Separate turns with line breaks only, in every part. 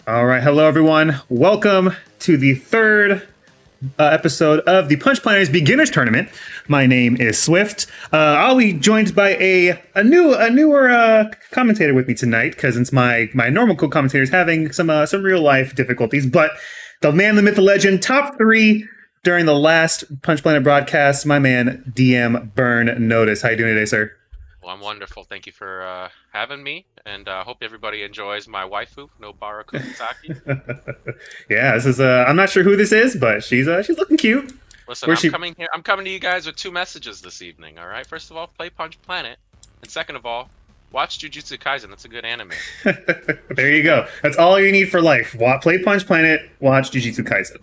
All right, hello everyone. Welcome to the third episode of the Punch Planners Beginners Tournament. My name is Swift. I'll be joined by a newer commentator with me tonight because it's my normal co-commentator is having some real life difficulties. But the man, the myth, the legend, top three during the last Punch Planner broadcast. My man DM Burn Notice. How you doing today, sir?
Well, I'm wonderful. Thank you for having me, and hope everybody enjoys my waifu, Nobara Kunisaki.
Yeah, this is. I'm not sure who this is, but she's looking cute.
Listen, I'm coming to you guys with two messages this evening. All right. First of all, play Punch Planet, and second of all, watch Jujutsu Kaisen. That's a good anime.
There you go. That's all you need for life. Play Punch Planet. Watch Jujutsu Kaisen.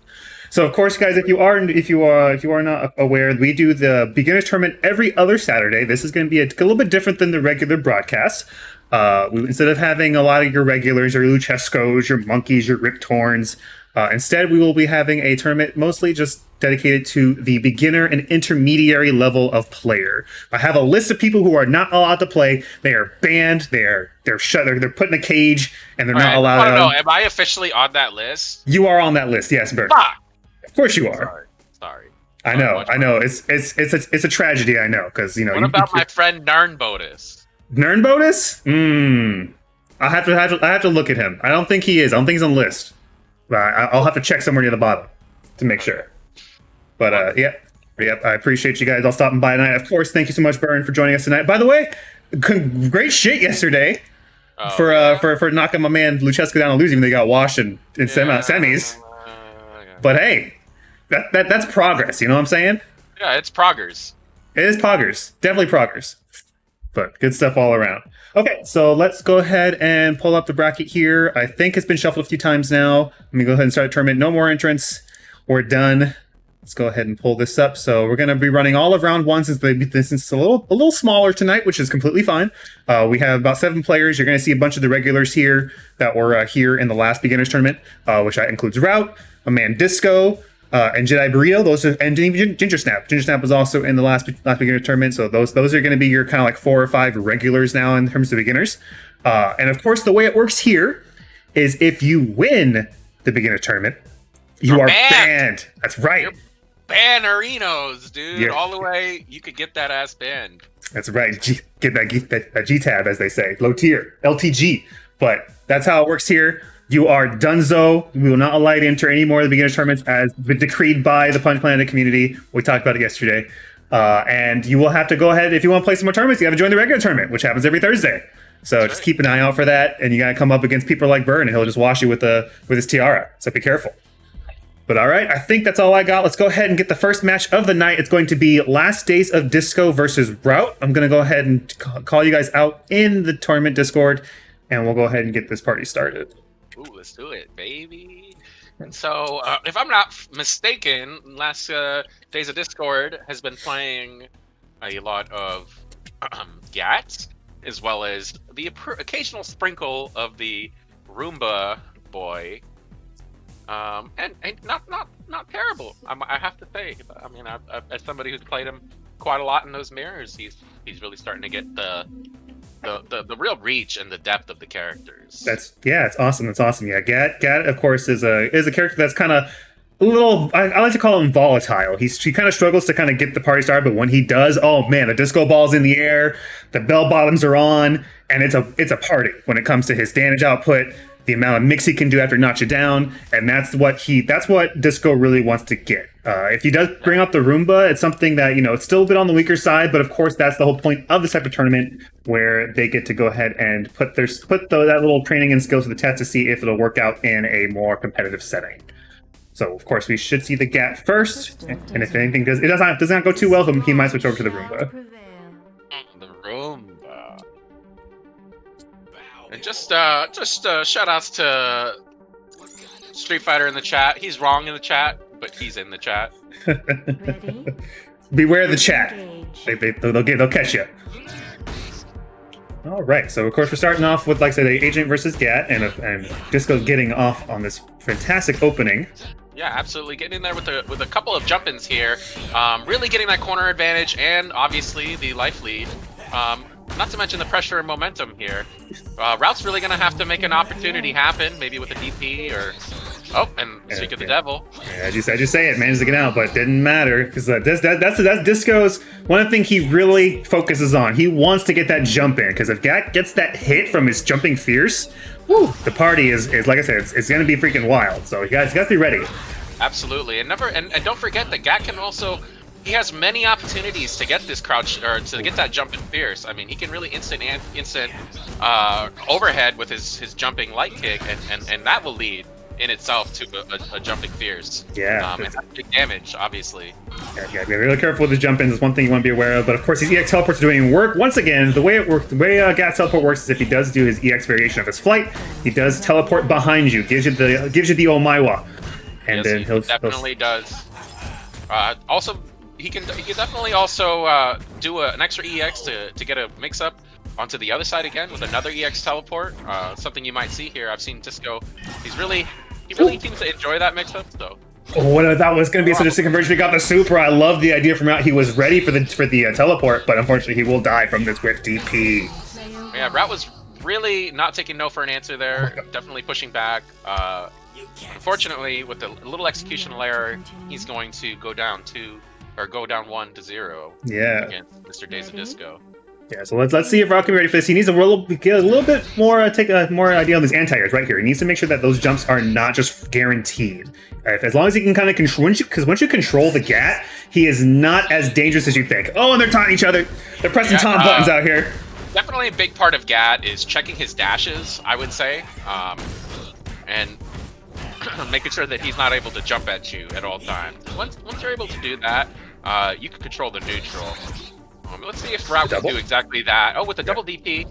So, of course, guys, if you are not aware, we do the beginners tournament every other Saturday. This is going to be a little bit different than the regular broadcast. Instead of having a lot of your regulars, your Luchescos, your monkeys, your Riptorns, instead we will be having a tournament mostly just dedicated to the beginner and intermediary level of player. I have a list of people who are not allowed to play. They are banned. They're shut. They're put in a cage, and they're not allowed.
I don't know. Am I officially on that list?
You are on that list, yes, Bert.
Fuck.
Of course you are.
Sorry.
I know. It's a tragedy. I know because you know.
What about my friend Nernbodus?
Nernbodus? I have to look at him. I don't think he is. I don't think he's on the list. But I'll have to check somewhere near the bottom to make sure. But yep. I appreciate you guys all stopping by tonight. Of course, thank you so much, Burn, for joining us tonight. By the way, great shit yesterday for knocking my man Luchescu down and losing. They got washed in semis. But hey, that's progress. You know what I'm saying?
Yeah, it's proggers.
It is poggers. Definitely proggers. But good stuff all around. Okay, so let's go ahead and pull up the bracket here. I think it's been shuffled a few times now. Let me go ahead and start the tournament. No more entrants. We're done. Let's go ahead and pull this up. So we're going to be running all of round one since this is a little smaller tonight, which is completely fine. We have about 7 players. You're going to see a bunch of the regulars here that were here in the last beginners tournament, which includes Route, a man Disco, and Jedi Burrito. Those are, and Ginger Snap. Ginger Snap was also in the last beginner tournament. So those are going to be your kind of like 4 or 5 regulars now in terms of beginners. And of course, the way it works here is if you win the beginner tournament, you are banned. That's right. You're
bannerinos, dude. Yeah. All the way. You could get that ass banned.
That's right. Get that G tab, as they say. Low tier. LTG. But that's how it works here. You are dunzo. We will not allow you to enter any more of the beginner tournaments as decreed by the Punch Planet community. We talked about it yesterday. And you will have to go ahead, if you want to play some more tournaments, you have to join the regular tournament, which happens every Thursday. So just keep an eye out for that. And you got to come up against people like Burn, and he'll just wash you with his tiara. So be careful. But all right, I think that's all I got. Let's go ahead and get the first match of the night. It's going to be Last Days of Disco versus Route. I'm going to go ahead and call you guys out in the tournament Discord, and we'll go ahead and get this party started.
Ooh, let's do it, baby. And so, if I'm not mistaken, Last Days of Discord has been playing a lot of GATs, as well as the occasional sprinkle of the Roomba boy. And not terrible. I have to say. I mean, as somebody who's played him quite a lot in those mirrors, he's really starting to get the real reach and the depth of the characters.
It's awesome. That's awesome. Yeah, Gat of course is a character that's kind of a little. I like to call him volatile. He kind of struggles to kind of get the party started, but when he does, oh man, the disco ball's in the air, the bell bottoms are on, and it's a party when it comes to his damage output. The amount of mix he can do after knock you down, and that's what Disco really wants to get. If he does bring out the Roomba, it's something that, it's still a bit on the weaker side, but of course that's the whole point of this type of tournament, where they get to go ahead and put that little training and skills to the test to see if it'll work out in a more competitive setting. So of course we should see the Gat first, and if anything does not go too well, he might switch over to the Roomba.
The Roomba. And just shout outs to Street Fighter in the chat. He's wrong in the chat, but he's in the chat.
Beware the chat. They'll catch you. All right, so of course we're starting off with, like I said, Agent versus Gat, and Disco getting off on this fantastic opening.
Yeah, absolutely. Getting in there with a couple of jump-ins here. Really getting that corner advantage and obviously the life lead. Not to mention the pressure and momentum here. Rout's really gonna have to make an opportunity happen, maybe with a DP or. Oh, and speak of the devil.
Yeah, as you say it, managed to get out, but it didn't matter because that's Disco's one thing he really focuses on. He wants to get that jump in because if Gat gets that hit from his jumping fierce, whew, the party is like I said, it's going to be freaking wild. So you guys got to be ready.
Absolutely, and don't forget that Gat can also. He has many opportunities to get this crouch or to get that jump in fierce. I mean, he can really instant overhead with his jumping light kick, and that will lead in itself to a jumping fierce.
Yeah.
And that's big damage, obviously.
Yeah, be really careful with the jump ins is one thing you want to be aware of. But of course, his EX teleport's doing work. Once again, the way Gat's teleport works is if he does do his EX variation of his flight, he does teleport behind you, gives you the Omaiwa, and
yes,
then
he
he'll
definitely does. Also, he can definitely also do an extra EX to get a mix up onto the other side again with another EX teleport. Something you might see here. I've seen Disco. He really seems to enjoy that mix up. So.
Oh, what I thought was going to be such a sick conversion. We got the super. I love the idea from out. He was ready for the teleport, but unfortunately he will die from this with DP.
Yeah, Route was really not taking no for an answer there. Definitely pushing back. Unfortunately, with the little executional error, he's going to go down 1-0.
Yeah.
Against Mr. Days of Disco.
Yeah, so let's see if Route can be ready for this. He needs to get a little bit more, take a more idea on these anti-airs right here. He needs to make sure that those jumps are not just guaranteed. As long as he can kind of control, because once you control the Gat, he is not as dangerous as you think. Oh, and they're taunting each other. They're pressing taunt buttons out here.
Definitely a big part of Gat is checking his dashes, I would say, and making sure that he's not able to jump at you at all times. Once you're able to do that, you can control the neutral. Let's see if Route can do exactly that. Oh, with the double DP.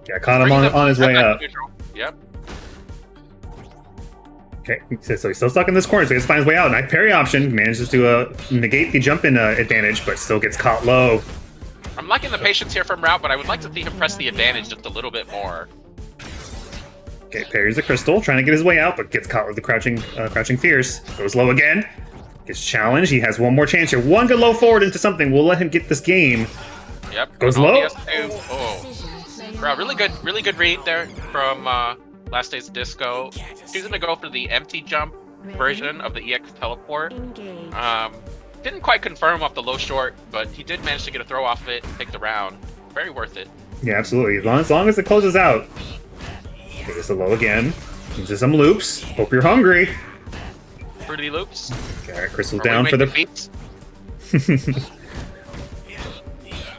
Yeah, caught him on his way up.
Yep.
Okay, so he's still stuck in this corner, so he has to find his way out. Nice parry option, manages to negate the jump-in advantage, but still gets caught low.
I'm liking the patience here from Route, but I would like to see him press the advantage just a little bit more.
Okay, parries the crystal, trying to get his way out, but gets caught with the crouching fierce. Goes low again. Gets challenged. He has one more chance here. One good low forward into something. We'll let him get this game.
Yep.
Goes low.
Oh. Bro, really good read there from Last Days of Disco. Choosing to go for the empty jump version of the EX teleport. Didn't quite confirm off the low short, but he did manage to get a throw off of it and take the round. Very worth it.
Yeah, absolutely. As long as it closes out. Okay, it's a low again. Into some loops. Hope you're hungry.
Fruity loops.
Okay, crystal down for the
beats.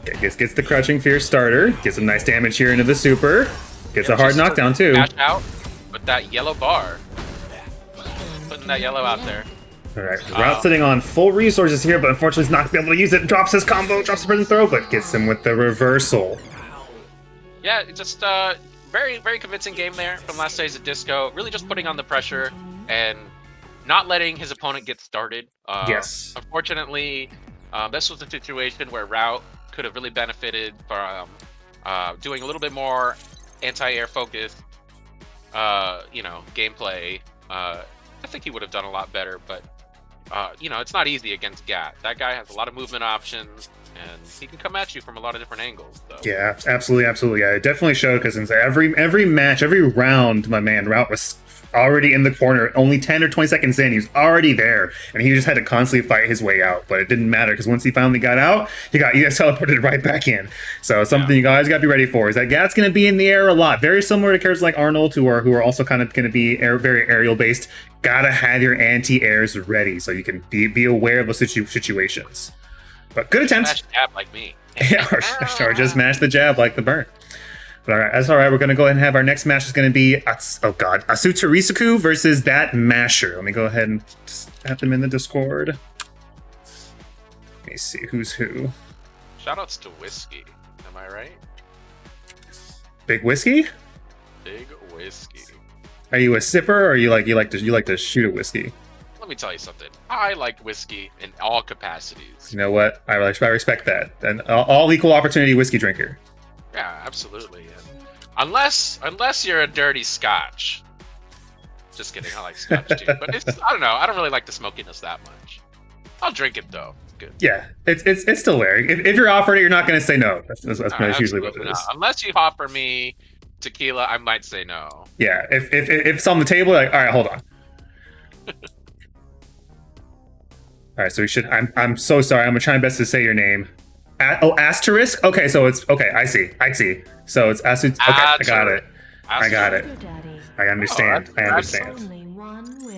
Okay, gets the crouching fierce starter. Gets some nice damage here into the super. Gets a hard knockdown too.
Dash out with that yellow bar. Putting that yellow out there.
Alright, Route sitting on full resources here, but unfortunately he's not going to be able to use it. Drops his combo, drops the present throw, but gets him with the reversal.
Yeah, just very, very convincing game there from Last Days of Disco. Really just putting on the pressure and not letting his opponent get started.
Yes.
Unfortunately, this was a situation where Route could have really benefited from doing a little bit more anti-air focused, gameplay. I think he would have done a lot better, but it's not easy against Gat. That guy has a lot of movement options, and he can come at you from a lot of different angles. So.
Yeah, absolutely. Yeah, it definitely showed because in every match, every round, my man Route was already in the corner. Only 10 or 20 seconds in, he was already there, and he just had to constantly fight his way out. But it didn't matter because once he finally got out, he got teleported right back in. So something you guys got to be ready for is that Gat's going to be in the air a lot, very similar to characters like Arnold, who are also kind of going to be very aerial based. Gotta have your anti-airs ready so you can be aware of those situations. But good attempt.
Smash jab like me.
Yeah, or just mash the jab like the burn. But all right, that's all right. We're going to go ahead and have our next match is going to be, Asuto Risuku versus that Masher. Let me go ahead and just have them in the Discord. Let me see who's who.
Shoutouts to Whiskey. Am I right?
Big Whiskey?
Big Whiskey.
Are you a sipper, or you like to shoot a whiskey?
Let me tell you something. I like whiskey in all capacities.
You know what? I respect that. And all equal opportunity whiskey drinker.
Yeah, absolutely. And unless you're a dirty Scotch. Just kidding. I like Scotch too, but I don't know. I don't really like the smokiness that much. I'll drink it though. good.
Yeah, it's still there. If you're offered it, you're not going to say no. That's usually what it
Absolutely
is.
not. Unless you offer me tequila, I might say no.
Yeah, if it's on the table, like, all right, hold on. All right, so we should. I'm so sorry. I'm gonna try my best to say your name. Asterisk. Okay, so it's okay. I see. So it's asterisk. Okay, I got it. I got it. I understand. I understand.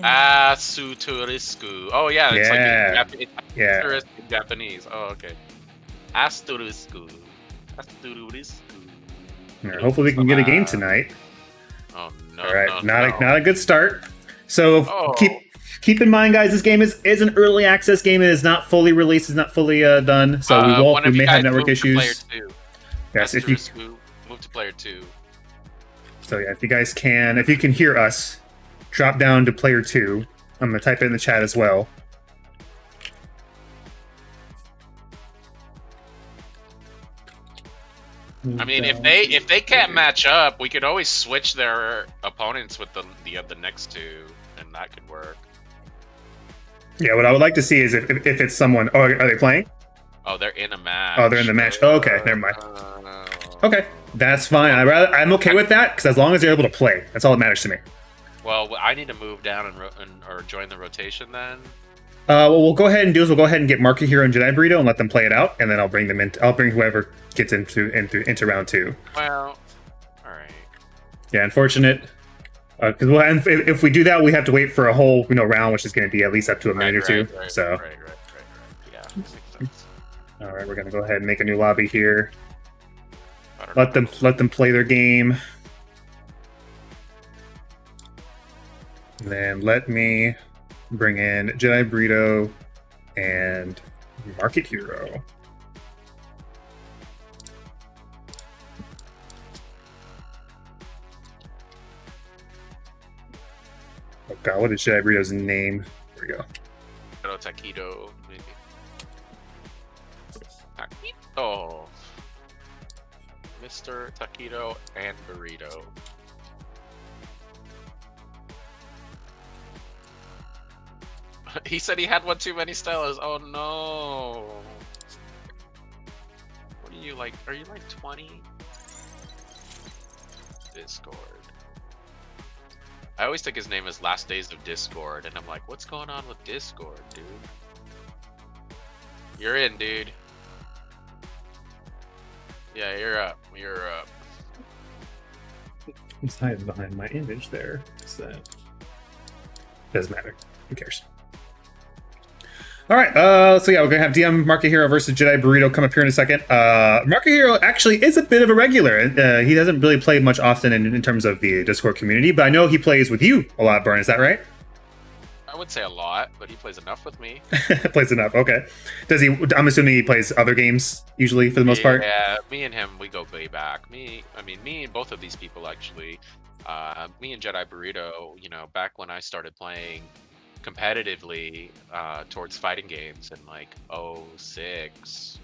Asuturisku. Oh yeah, it's
Yeah.
like it's
Yeah.
asterisk in Japanese. Oh okay. Asturisku. Asturisku.
All right, hopefully we can get a game tonight.
Oh no.
All right,
no,
not a good start. So
Oh.
keep in mind, guys, this game is an early access game. It is not fully released. It's not fully done. So we may have network issues. Yes, if you
move to player 2.
So yeah, if you guys can, if you can hear us, drop down to player 2. I'm gonna type it in the chat as well.
I mean, if they can't match up, we could always switch their opponents with the next two, and that could work.
Yeah, what I would like to see is if it's someone. Oh, are they playing?
Oh, they're in a match.
Oh, they're in the match. Oh, okay, never mind. Okay, that's fine. I'm okay with that because as long as they're able to play, that's all that matters to me.
Well, I need to move down or join the rotation then.
What we'll go ahead and do is we'll go ahead and get Market Hero and Jedi Burrito and let them play it out, and then I'll bring them in. I'll bring whoever gets into round 2.
Well, all right.
Yeah, unfortunate. Because if we do that, we have to wait for a whole round, which is going to be at least up to a minute or two. So.
Right. Yeah, makes sense.
All right, we're going to go ahead and make a new lobby here. Let them play their game. And then let me bring in Jedi Burrito and Market Hero. Oh god, what is Jedi Burrito's name? There we go.
Taquito, maybe. Taquito. Mr. Taquito and Burrito. He said he had one too many Stellas. Oh no. What are you like? Are you like 20? Discord. I always think his name is Last Days of Discord, and I'm like, what's going on with Discord, dude? You're in, dude. Yeah, you're up. You're up.
He's hiding behind my image there. What's that? Doesn't matter. Who cares? All right, so yeah, we're gonna have DM Market Hero versus Jedi Burrito come up here in a second. Market Hero actually is a bit of a regular. He doesn't really play much often in terms of the Discord community, but I know he plays with you a lot, Burn. Is that right?
I would say a lot, but he plays enough with me.
Plays enough, okay. Does he? I'm assuming he plays other games usually for the most part.
Yeah, me and him, we go way back. Me and both of these people actually. Me and Jedi Burrito, back when I started playing competitively towards fighting games in like 06,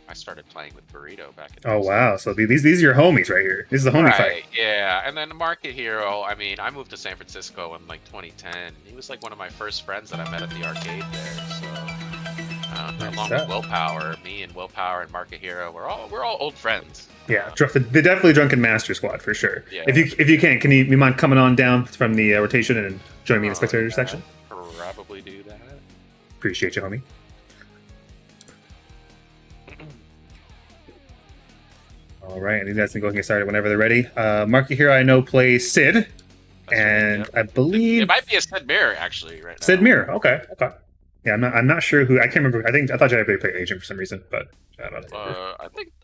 I started playing with Burrito back in
Oh wow, so these are your homies right here. This is a homie fight.
Yeah, and then Market Hero, I moved to San Francisco in like 2010. He was like one of my first friends that I met at the arcade there. So along with Willpower, me and Willpower and Market Hero, we're all old friends.
Yeah, the definitely Drunken Master Squad for sure.
Yeah.
If you can you mind coming on down from the rotation and join me in the spectator section?
Probably do that.
Appreciate you, homie. All right, these guys can go and get started whenever they're ready. Market Hero, I know, plays Sid,
That's
and
right, yeah.
I believe
It might be a Sid Mirror actually right now.
Sid Mirror. Okay. Yeah, I'm not sure who. I can't remember. I thought Jedi played Agent for some reason, but I don't know.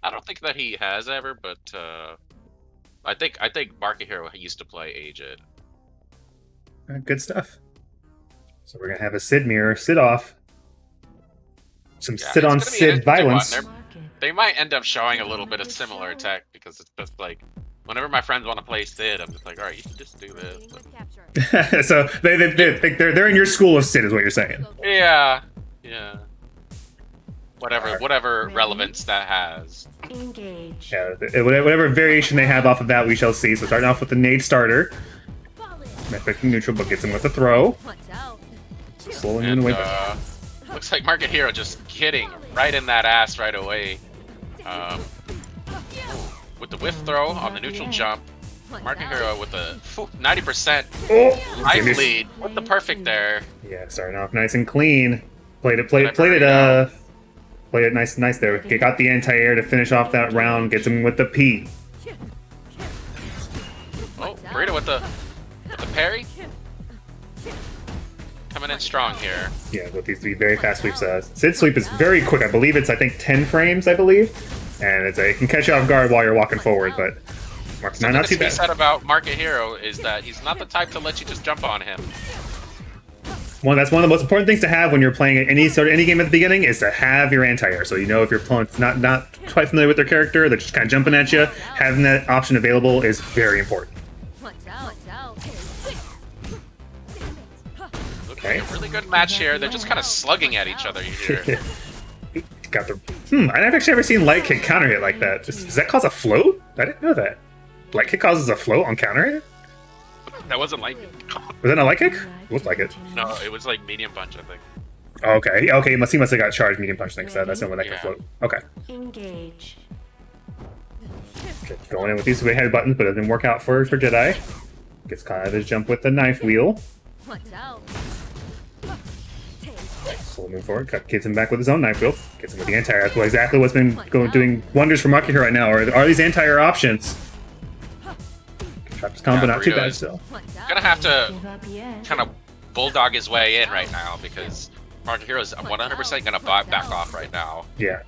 I don't think that he has ever, but I think Market Hero used to play Agent.
Good stuff. So we're gonna have a Sid Mirror, Sid off, some Sid on Sid violence.
They might end up showing a little bit of similar tech because it's just like whenever my friends want to play Sid, I'm just like, all right, you can just do this.
So they're in your school of Sid, is what you're saying.
Yeah. Whatever relevance that has.
Engage.
Yeah, whatever variation they have off of that, we shall see. So starting off with the nade starter, affecting neutral, but gets him with a throw. So slowing him away.
Looks like Market Hero just hitting right in that ass right away. With the whiff throw on the neutral jump. Market Hero with a 90% life lead. With the perfect there.
Yeah, starting off nice and clean. Played it nice there. Got the anti-air to finish off that round. Gets him with the P.
Oh, Burrito with the parry. Coming in strong here.
Yeah, with these three very fast sweeps. Sid's sweep is very quick. I believe it's, 10 frames, I believe. And it can catch you off guard while you're walking forward, but not too bad.
Said about Market Hero is that he's not the type to let you just jump on him.
That's one of the most important things to have when you're playing any game at the beginning is to have your anti-air. So you know if your opponent's not quite familiar with their character, they're just kind of jumping at you. Having that option available is very important.
Okay, a really good match here. They're just kind of slugging at each other here.
Got the. I've actually never seen light kick counter hit like that. Does that cause a float? I didn't know that. Light kick causes a float on counter hit?
That wasn't light kick.
Was that a light kick? Looked like it.
No, it was like medium punch, I think.
Okay. He must have got charged medium punch thing, so that's not when that can float. Okay.
Engage.
Going in with these head buttons, but it doesn't work out for Jedi. Gets kind of his jump with the knife wheel. Slow move forward. Gets him back with his own knife wheel. Gets him with the anti-air. That's exactly what's been doing wonders for Market Hero right now. Are these anti-air options? Trap his combo, not too bad still.
Gonna have to kind of bulldog his way in right now because Market Hero is 100% gonna back off right now.
Yeah.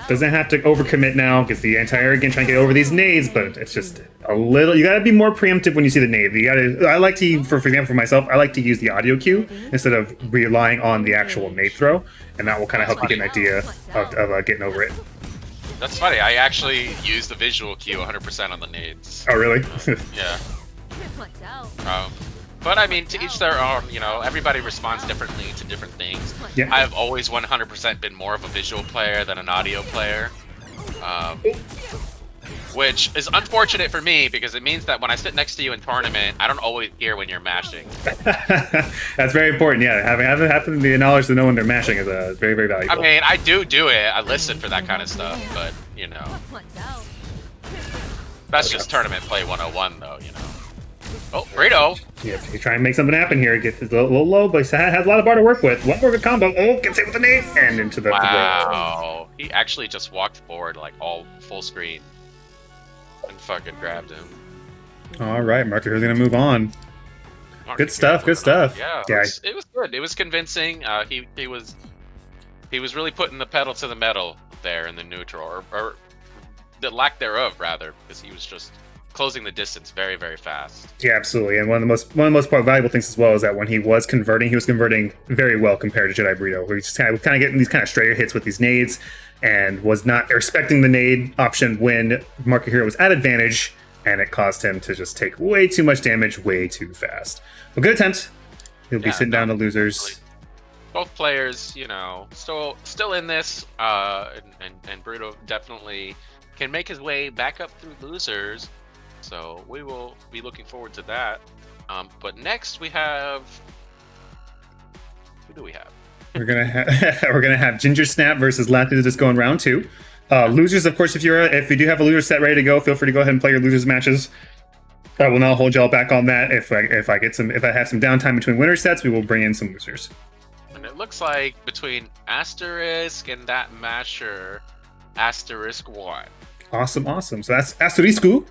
Doesn't have to overcommit now, gets the anti-air again, trying to get over these nades, but it's just a little. You gotta be more preemptive when you see the nade. I like to, for example, for myself, I like to use the audio cue instead of relying on the actual nade throw, and that will kind of help you get an idea of getting over it.
That's funny. I actually use the visual cue 100% on the nades.
Oh, really?
Yeah. But I mean, to each their own, everybody responds differently to different things.
Yeah.
I've always 100% been more of a visual player than an audio player. Which is unfortunate for me because it means that when I sit next to you in tournament, I don't always hear when you're mashing.
That's very important, yeah. Having the knowledge to know when they're mashing is very, very valuable.
I mean, I do it. I listen for that kind of stuff, but, That's just tournament play 101, though, Oh, Burrito!
Yeah, he's trying to make something happen here. Gets a little low, but he has a lot of bar to work with. One more good combo. Oh, gets hit with the nade and into the
Wow. He actually just walked forward, like, all full screen. And fucking grabbed him.
Alright, Market Hero's gonna move on. Good stuff.
Yeah, it was good. It was convincing. He was really putting the pedal to the metal there in the neutral, or the lack thereof, rather, because he was just closing the distance very, very fast. Yeah,
absolutely. And one of the most valuable things as well is that when he was converting very well compared to Jedi Burrito, where he's just kind of getting these kind of straighter hits with these nades, and was not respecting the nade option when Market Hero was at advantage, and it caused him to just take way too much damage way too fast. Well, good attempt. He'll be sitting down to losers.
Both players, still in this, and Burrito definitely can make his way back up through losers. So we will be looking forward to that. But next we have, who do we have?
We're gonna have Ginger Snap versus Last Days of Disco in round 2. Losers, of course, if you do have a loser set ready to go, feel free to go ahead and play your losers matches. I will not hold y'all back on that. If I have some downtime between winner sets, we will bring in some losers.
And it looks like between Asterisk and that Masher, Asterisk won.
Awesome. So that's Asterisku.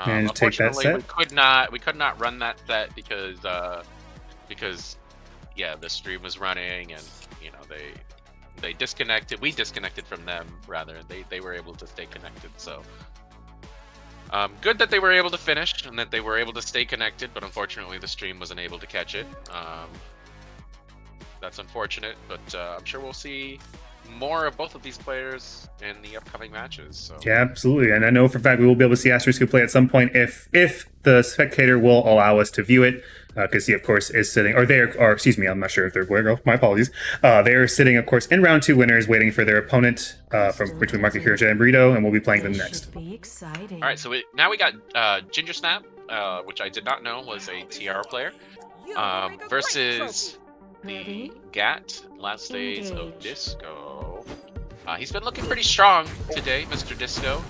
And take that set.
We could not run that set because the stream was running and they disconnected. We disconnected from them rather. They were able to stay connected. So good that they were able to finish and that they were able to stay connected. But unfortunately, the stream wasn't able to catch it. That's unfortunate. But I'm sure we'll see more of both of these players in the upcoming matches. So. Yeah,
absolutely. And I know for a fact we will be able to see Asterisk play at some point if the spectator will allow us to view it. Because he, of course, is sitting, I'm not sure if they're going. My apologies. They're sitting, of course, in round 2 winners, waiting for their opponent from between Market Hero and Burrito, and we'll be playing them next.
All right, so now we got Ginger Snap, which I did not know was a TR player, versus the Gat, Last Days of Disco. He's been looking pretty strong today, Mr. Disco.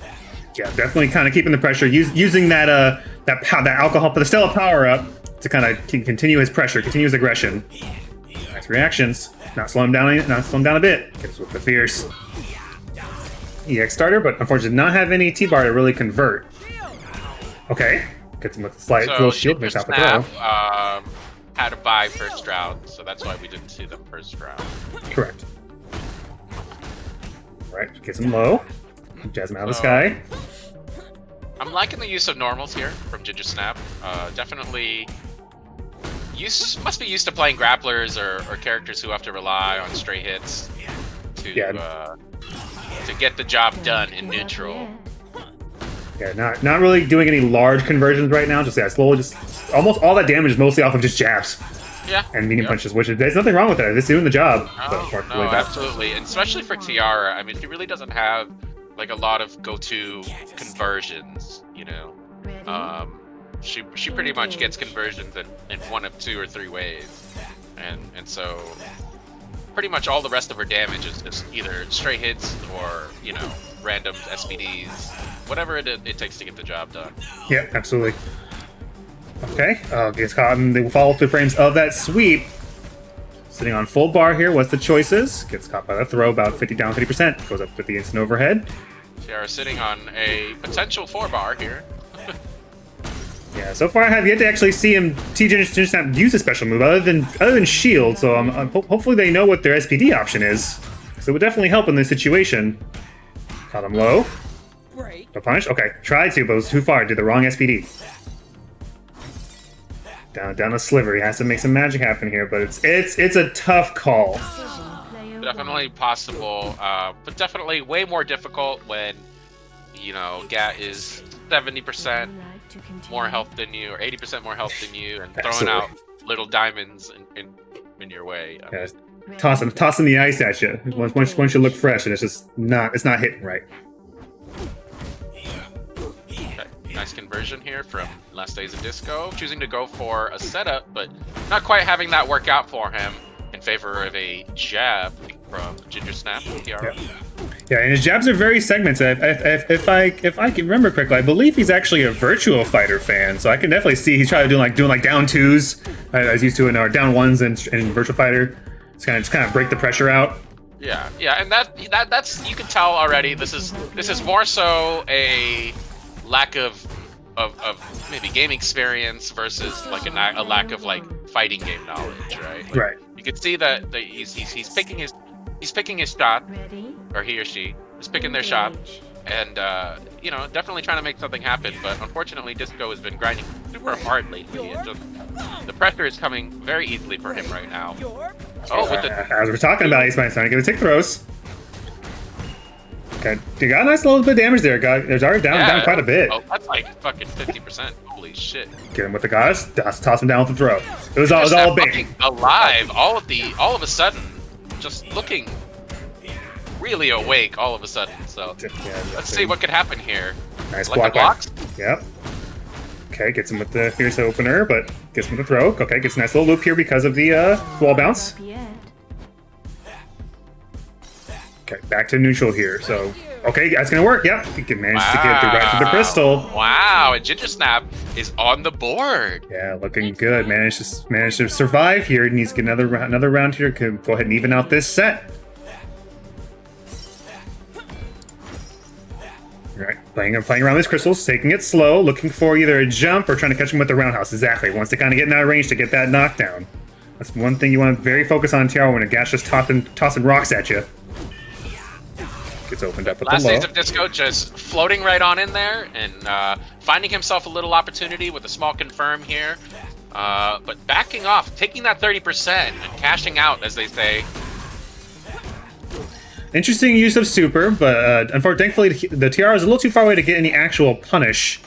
Yeah, definitely kind of keeping the pressure, using that alcohol for the Stella power up to kind of continue his pressure, continue his aggression. Nice reactions. Not slow him down a bit. Gets with the fierce EX starter, but unfortunately did not have any T-bar to really convert. Okay, gets him with a slight little shield mix out the throw.
Had to buy first round, so that's why we didn't see them first round.
Correct. Alright, gets him low. Jazz him out of the sky.
I'm liking the use of normals here from Ginger Snap. Definitely must be used to playing grapplers or characters who have to rely on stray hits to get the job done in neutral.
Yeah, not really doing any large conversions right now. Just slowly, just almost all that damage is mostly off of just jabs.
Yeah.
And medium punches, which there's nothing wrong with that. It's doing the job.
No, absolutely, and especially for Tiara. I mean, he really doesn't have like a lot of go-to conversions. You know, she pretty much gets conversions in one of 2 or 3 ways, and so pretty much all the rest of her damage is just either stray hits or random SPDs, whatever it takes to get the job done.
Yeah, absolutely. Okay, gets caught in the follow-through frames of that sweep. Sitting on full bar here. What's the choices? Gets caught by the throw, about 50 down, 50%. Goes up with the instant overhead.
Tiara sitting on a potential 4 bar here.
Yeah, so far I have yet to actually see him Ginger Snap use a special move other than shield. So hopefully they know what their SPD option is. So it would definitely help in this situation. Caught him low. No punish. Okay, tried to, but it was too far. Did the wrong SPD. Down a sliver. He has to make some magic happen here, but it's a tough call.
Definitely possible, but definitely way more difficult when Gat is 70% more health than you, or 80% more health than you, and throwing out little diamonds in your way.
Yeah, tossing the ice at you. Once you look fresh, and it's just not hitting right.
Nice conversion here from Last Days of Disco, choosing to go for a setup, but not quite having that work out for him in favor of a jab from Ginger Snap. Tiara.
Yeah, and his jabs are very segmented. If I can remember correctly, I believe he's actually a Virtual Fighter fan, so I can definitely see he's trying to doing like down 2s, as used to in our down 1s in Virtual Fighter. It's kind of break the pressure out.
Yeah, and that's you can tell already. This is more so a lack of maybe game experience versus like a lack of like fighting game knowledge, right? Like,
right.
You can see that he's picking his shot, or he or she is picking their shot, and definitely trying to make something happen. But unfortunately, Disco has been grinding super hard lately. The pressure is coming very easily for him right now. Oh,
as we're talking about, he's trying to get the tick throws. Okay, you got a nice little bit of damage there, guy. There's already down quite a bit.
Oh, that's like fucking 50%. Holy shit! Get
him with the goddess. Toss him down with the throw. It was all big.
Alive. All of a sudden, just looking really awake. All of a sudden. So let's see what could happen here.
Nice
like blocks.
Yep. Okay, gets him with the fierce opener, but gets him with the throw. Okay, gets a nice little loop here because of the wall bounce. Okay, back to neutral here. So, okay, that's gonna work. Yep, he can manage to get right to the crystal.
Wow, and Ginger Snap is on the board.
Yeah, looking good. Managed to survive here. Needs to get another round here. Can go ahead and even out this set. All right, playing around these crystals, taking it slow, looking for either a jump or trying to catch him with the roundhouse. Exactly. Wants to kind of get in that range to get that knockdown. That's one thing you want to very focus on, Tiara, when a Gat's just tossing rocks at you. Gets opened up with
Last
the low.
Days of Disco just floating right on in there and finding himself a little opportunity with a small confirm here. But backing off, taking that 30% and cashing out, as they say.
Interesting use of super, but thankfully the Tiara is a little too far away to get any actual punish.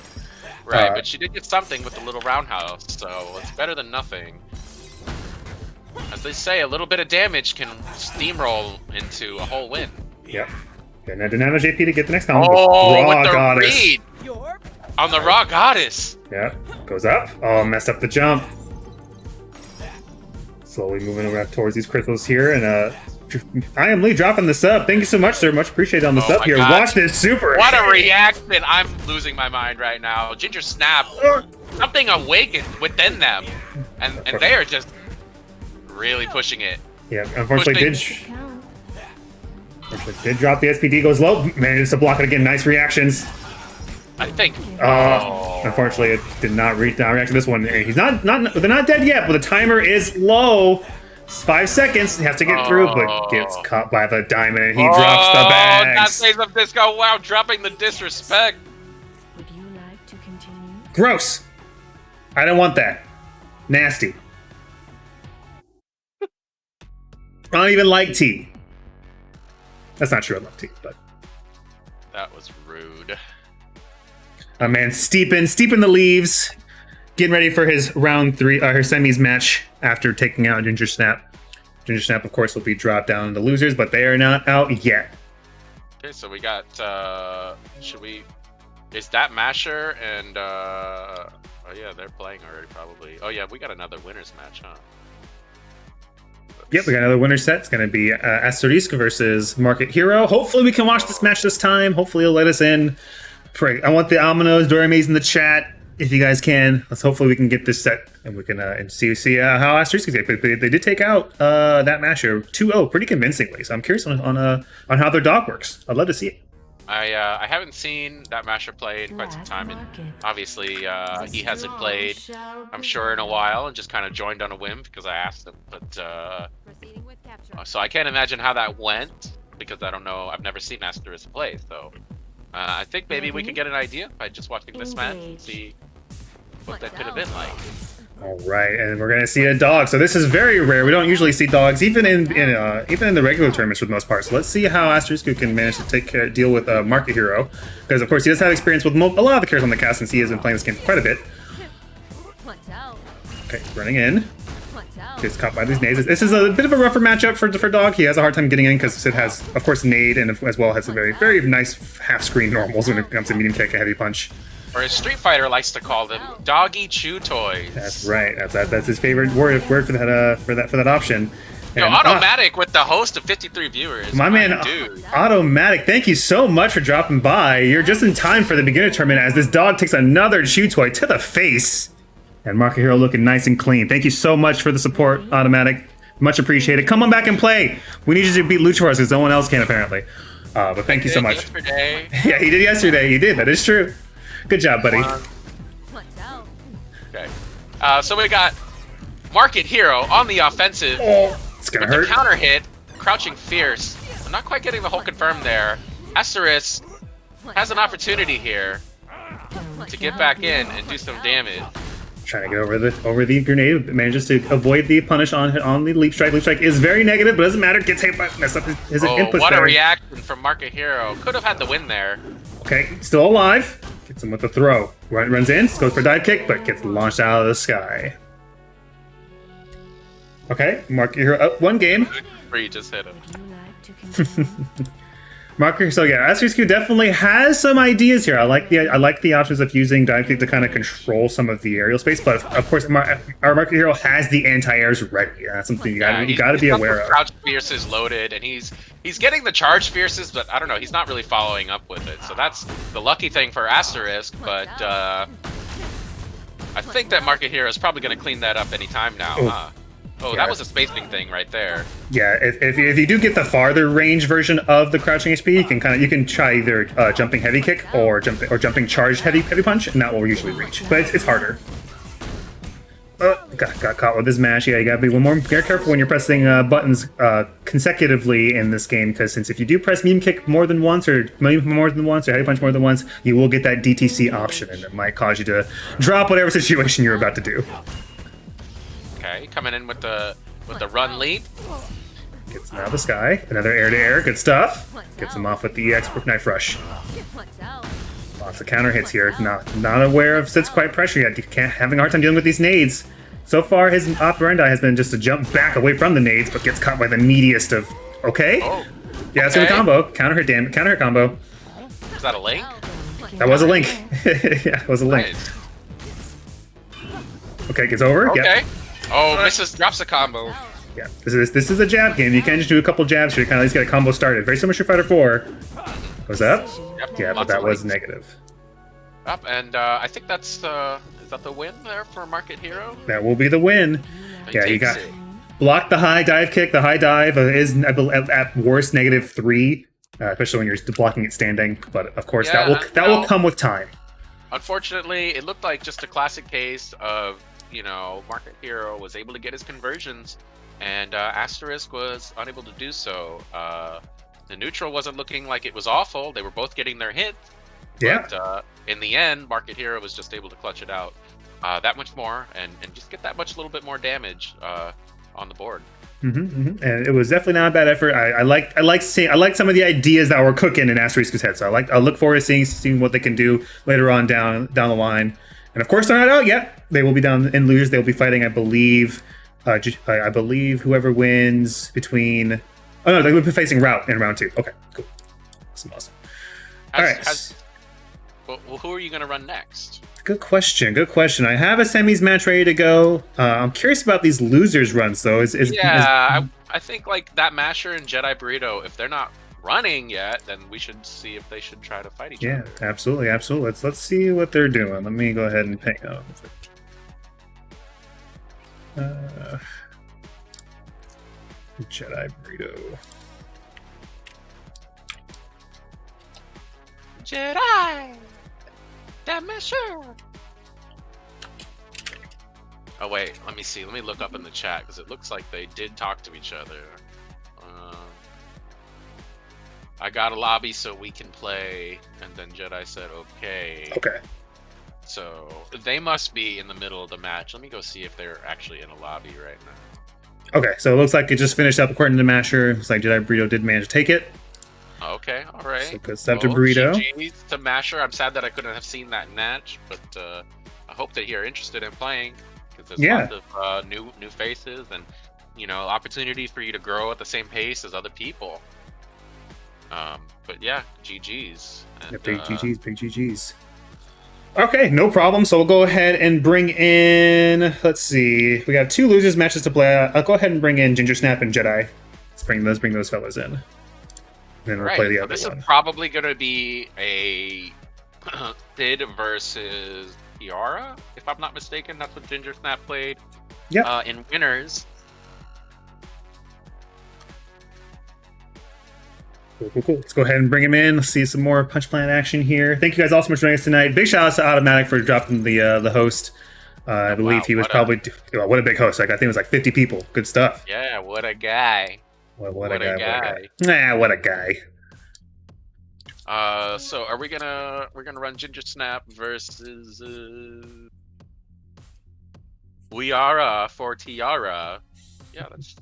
Right, but she did get something with the little roundhouse, so it's better than nothing. As they say, a little bit of damage can steamroll into a whole win.
Yep. And I didn't have a JP to get the next time.
Oh,
Raw
with the
Goddess.
read on the Raw Goddess.
Yeah, goes up. Oh, messed up the jump. Slowly moving around towards these crystals here, and I am Lee dropping the sub. Thank you so much, sir. Much appreciated on the sub
my
here.
God.
Watch this super.
What a reaction! I'm losing my mind right now. Ginger Snap, something awakened within them, and they are just really pushing it.
Yeah, unfortunately
Pushing.
did drop the SPD, goes low, manages to block it again. Nice reactions.
I think.
Unfortunately, it did not react to this one. He's not they're not dead yet, but the timer is low. It's 5 seconds. He has to get through, but gets caught by the diamond, and he drops the
That
bags.
saves of disco. Wow, dropping the disrespect.
Would you like to continue?
Gross. I don't want that. Nasty. I don't even like tea. That's not true. I love tea, but
That was rude.
man, steeping the leaves, getting ready for his round 3, her semis match after taking out Ginger Snap. Ginger Snap, of course, will be dropped down to losers, but they are not out yet.
Okay, so we got. Is that Masher and? Oh yeah, they're playing already probably. Oh yeah, we got another winners match, huh?
Yep, we got another winner set. It's going to be Asterisk versus Market Hero. Hopefully we can watch this match this time. Hopefully he'll let us in. Pray. I want the Aminos, Doramaze in the chat, if you guys can. Hopefully we can get this set and we can and see how Asterisk is. They did take out that Masher 2-0 pretty convincingly. So I'm curious on how their dog works. I'd love to see it.
I haven't seen that Masher play in quite some time, and obviously he hasn't played, I'm sure, in a while, and just kind of joined on a whim because I asked him. But so I can't imagine how that went because I don't know. I've never seen Asterisk play, so I think maybe we could get an idea by just watching this match and see what that could have been like.
All right, and we're gonna see a dog. So this is very rare. We don't usually see dogs, even in the regular tournaments for the most part. So let's see how Asterisk can manage to deal with Market Hero, because of course he does have experience with a lot of the characters on the cast, since he has been playing this game for quite a bit. Okay, running in. Gets caught by these nades. This is a bit of a rougher matchup for Dog. He has a hard time getting in because Sid has, of course, nade, and as well has a very, very nice half-screen normals when it comes to medium kick and heavy punch.
Or as Street Fighter likes to call them, doggy chew toys.
That's right. That's his favorite word for that option.
Yo,
And,
Automatic with the host of 53 viewers.
my man,
dude.
Automatic, thank you so much for dropping by. You're just in time for the beginner tournament as this dog takes another chew toy to the face. And Market Hero looking nice and clean. Thank you so much for the support, Automatic. Much appreciated. Come on back and play. We need you to beat Luchadors because no one else can apparently. But thank you so much.
Yesterday.
Yeah, he did yesterday. He did. That is true. Good job, buddy.
Okay. So we got Market Hero on the offensive.
It's gonna
With
hurt.
the counter hit, crouching fierce. I'm not quite getting the whole confirm there. Asterisk has an opportunity here to get back in and do some damage.
Trying to get over the grenade, manages to avoid the punish on the leap strike. Leap strike is very negative, but doesn't matter. Gets hit by mess up his inputs
What
there.
a reaction from Market Hero. Could have had the win there.
Okay, still alive. Gets him with the throw. Runs in, goes for dive kick, but gets launched out of the sky. Okay, Market Hero up 1 game.
Free just hit him.
Marker, so yeah, Asterisk definitely has some ideas here. I like the options of using dive kick to kind of control some of the aerial space, but of course our Market Hero has the anti-airs ready. That's something you gotta be aware of.
Crouch Fierce is loaded, and he's getting the charge fierces, but I don't know, he's not really following up with it. So that's the lucky thing for Asterisk, but I think that Market Hero is probably going to clean that up anytime now, huh? Oh,
Yeah.
that was a spacing thing right there.
Yeah, if you do get the farther range version of the crouching HP, you can try either jumping heavy kick or jumping charged heavy punch, and that will usually reach. But it's harder. Got caught with his mash. Yeah, you gotta be more careful when you're pressing buttons consecutively in this game, because if you do press medium kick more than once, or heavy punch more than once, you will get that DTC option, and it might cause you to drop whatever situation you're about to do.
Okay, coming in with the run leap.
Gets him out of the sky. Another air to air. Good stuff. Gets him off with the expert knife rush. Lots of counter hits here. Not aware of Sid's quite pressure yet. Having a hard time dealing with these nades. So far, his operandi has been just to jump back away from the nades, but gets caught by the meatiest of. Okay.
Oh,
Yeah, that's a good combo. Counter hit damage. Counter hit combo.
is that a link?
That was a link. Yeah, it was a link.
Nice.
Okay, gets over.
Okay.
Yep.
Oh, Mrs. drops a combo.
Yeah, this is a jab game. You can just do a couple jabs here to kind of at least get a combo started. Very similar to Street Fighter 4. Goes up.
Yep,
Yeah, but
lots
that
of
was
likes.
negative.
Up, and I think that's is that the win there for Market Hero?
That will be the win. Yeah, you
takes
got
it.
block the high dive kick. The high dive is at worst -3, especially when you're blocking it standing. But of course,
Yeah,
that will
well-
come with time.
Unfortunately, it looked like just a classic case of, Market Hero was able to get his conversions, and Asterisk was unable to do so. The neutral wasn't looking like it was awful. They were both getting their hits.
Yeah.
But in the end, Market Hero was just able to clutch it out that much more and just get that much little bit more damage on the board.
And it was definitely not a bad effort. I like some of the ideas that were cooking in Asterisk's head. So I look forward to seeing what they can do later on down the line. And of course, they're not out yet. They will be down in losers. They'll be fighting, I believe. I believe whoever wins between. Oh no, they will be facing Route in round 2. Okay, cool, awesome. All right.
Well, who are you going to run next?
Good question. I have a semis match ready to go. I'm curious about these losers runs though.
I think like that Masher and Jedi Burrito, if they're not running yet, then we should see if they should try to fight each
Yeah,
other.
absolutely. Let's see what they're doing. Let me go ahead and ping out. Jedi Burrito.
Jedi! That Masher! Oh wait, let me see. Let me look up in the chat because it looks like they did talk to each other. I got a lobby so we can play, and then Jedi said okay.
Okay.
So they must be in the middle of the match. Let me go see if they're actually in a lobby right now.
Okay, so it looks like it just finished up according to Masher. Looks like Jedi Burrito did manage to take it.
Okay, all right.
So good stuff to Burrito.
GG's to Masher. I'm sad that I couldn't have seen that match, but I hope that you're interested in playing because there's lots of new faces and opportunities for you to grow at the same pace as other people. But yeah, GG's. And,
Yeah, big GG's. Okay, no problem. So we'll go ahead and bring in. Let's see. We got 2 losers matches to play. I'll go ahead and bring in Ginger Snap and Jedi. Let's bring those fellas in. Then we'll play the
so
other
this
one.
is probably going to be a Sid versus Kiara, if I'm not mistaken. That's what Ginger Snap played.
Yeah.
In winners.
Cool. Let's go ahead and bring him in. Let's see some more Punch Plan action here. Thank you guys all so much for joining us tonight. Big shout out to Automatic for dropping the host. I believe he was probably what a big host. Like I think it was like 50 people. Good stuff.
Yeah, what a guy.
What a guy. Nah, what a guy.
So are we're gonna run Ginger Snap versus Weara for Tiara. Yeah, that's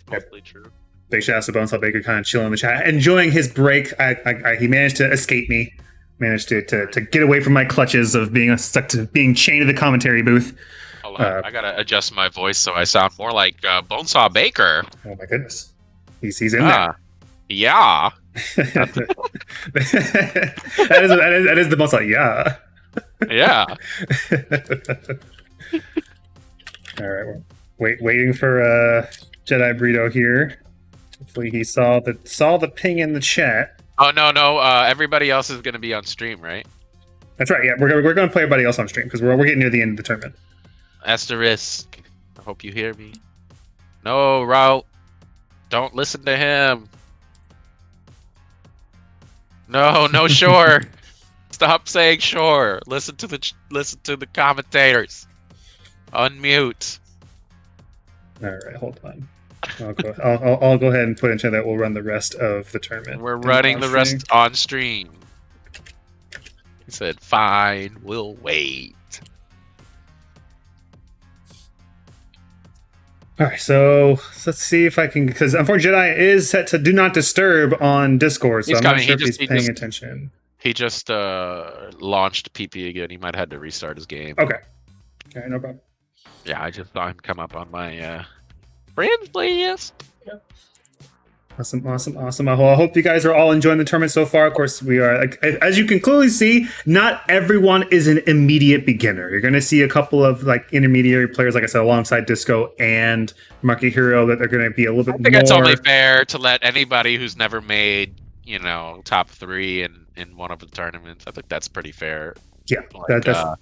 mostly true.
Big shout out to Bonesaw Baker, kind of chilling in the chat, enjoying his break. He managed to escape me, managed to get away from my clutches of being stuck to being chained to the commentary booth.
Hold on, I gotta adjust my voice so I sound more like Bonesaw Baker.
Oh my goodness, he's in there.
Yeah.
that is the most like yeah.
Yeah.
All right, we're waiting for Jedi Burrito here. Hopefully he saw the ping in the chat.
Oh no! Everybody else is gonna be on stream, right?
That's right. Yeah, we're gonna play everybody else on stream because we're getting near the end of the tournament.
Asterisk. I hope you hear me. No, Route. Don't listen to him. No, sure. Stop saying sure. Listen to the commentators. Unmute.
All right, hold on. I'll go ahead and put into that. We'll run the rest of the tournament.
We're running the rest on stream. He said, "Fine, we'll wait."
All right, so let's see if I can, because unfortunately Jedi is set to do not disturb on Discord, so I'm not sure if he's paying attention.
He just launched PP again. He might have had to restart his game.
Okay, no problem.
Yeah, I just saw him come up on my friends list.
All Awesome, awesome, awesome. Well, I hope you guys are all enjoying the tournament so far. Of course, we are. Like, as you can clearly see, not everyone is an immediate beginner. You're going to see a couple of like intermediary players, like I said, alongside Disco and Market Hero, that they're going to be a little bit more.
I think it's only fair to let anybody who's never made, top 3 in one of the tournaments. I think that's pretty fair.
Yeah,
like, that's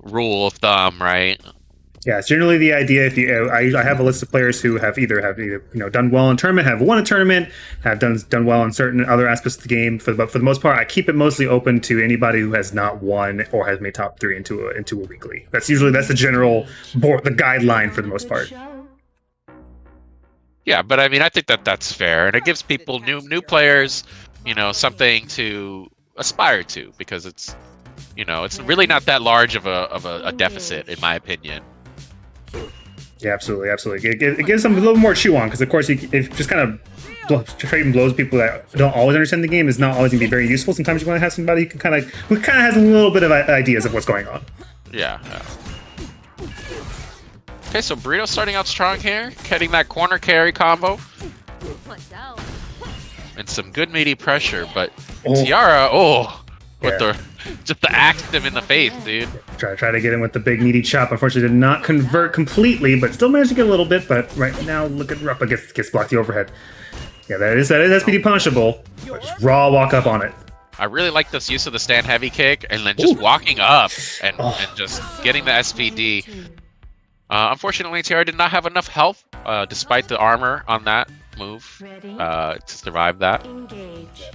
rule of thumb, right?
Yeah, it's generally the idea. If you, I have a list of players who have either done well in tournament, have won a tournament, have done well in certain other aspects of the game. But for the most part, I keep it mostly open to anybody who has not won or has made top 3 into a weekly. That's the general the guideline for the most part.
Yeah, but I mean, I think that's fair, and it gives people new players, something to aspire to, because it's really not that large of a deficit, in my opinion.
Yeah, absolutely. It gives them a little more chew on, because of course, if just kind of trading blows people that don't always understand the game is not always going to be very useful. Sometimes you want to have somebody who kind of has a little bit of ideas of what's going on.
Yeah. Okay, so Burrito starting out strong here, getting that corner carry combo. And some good meaty pressure, but Tiara, just to axe him in the face, dude.
Try to get him with the big meaty chop. Unfortunately, did not convert completely, but still managed to get a little bit. But right now, look at Rappa gets blocked the overhead. Yeah, that is SPD punishable. Just raw walk up on it.
I really like this use of the stand heavy kick, and then just walking up and just getting the SPD. Unfortunately, Tiara did not have enough health, despite the armor on that move, to survive that.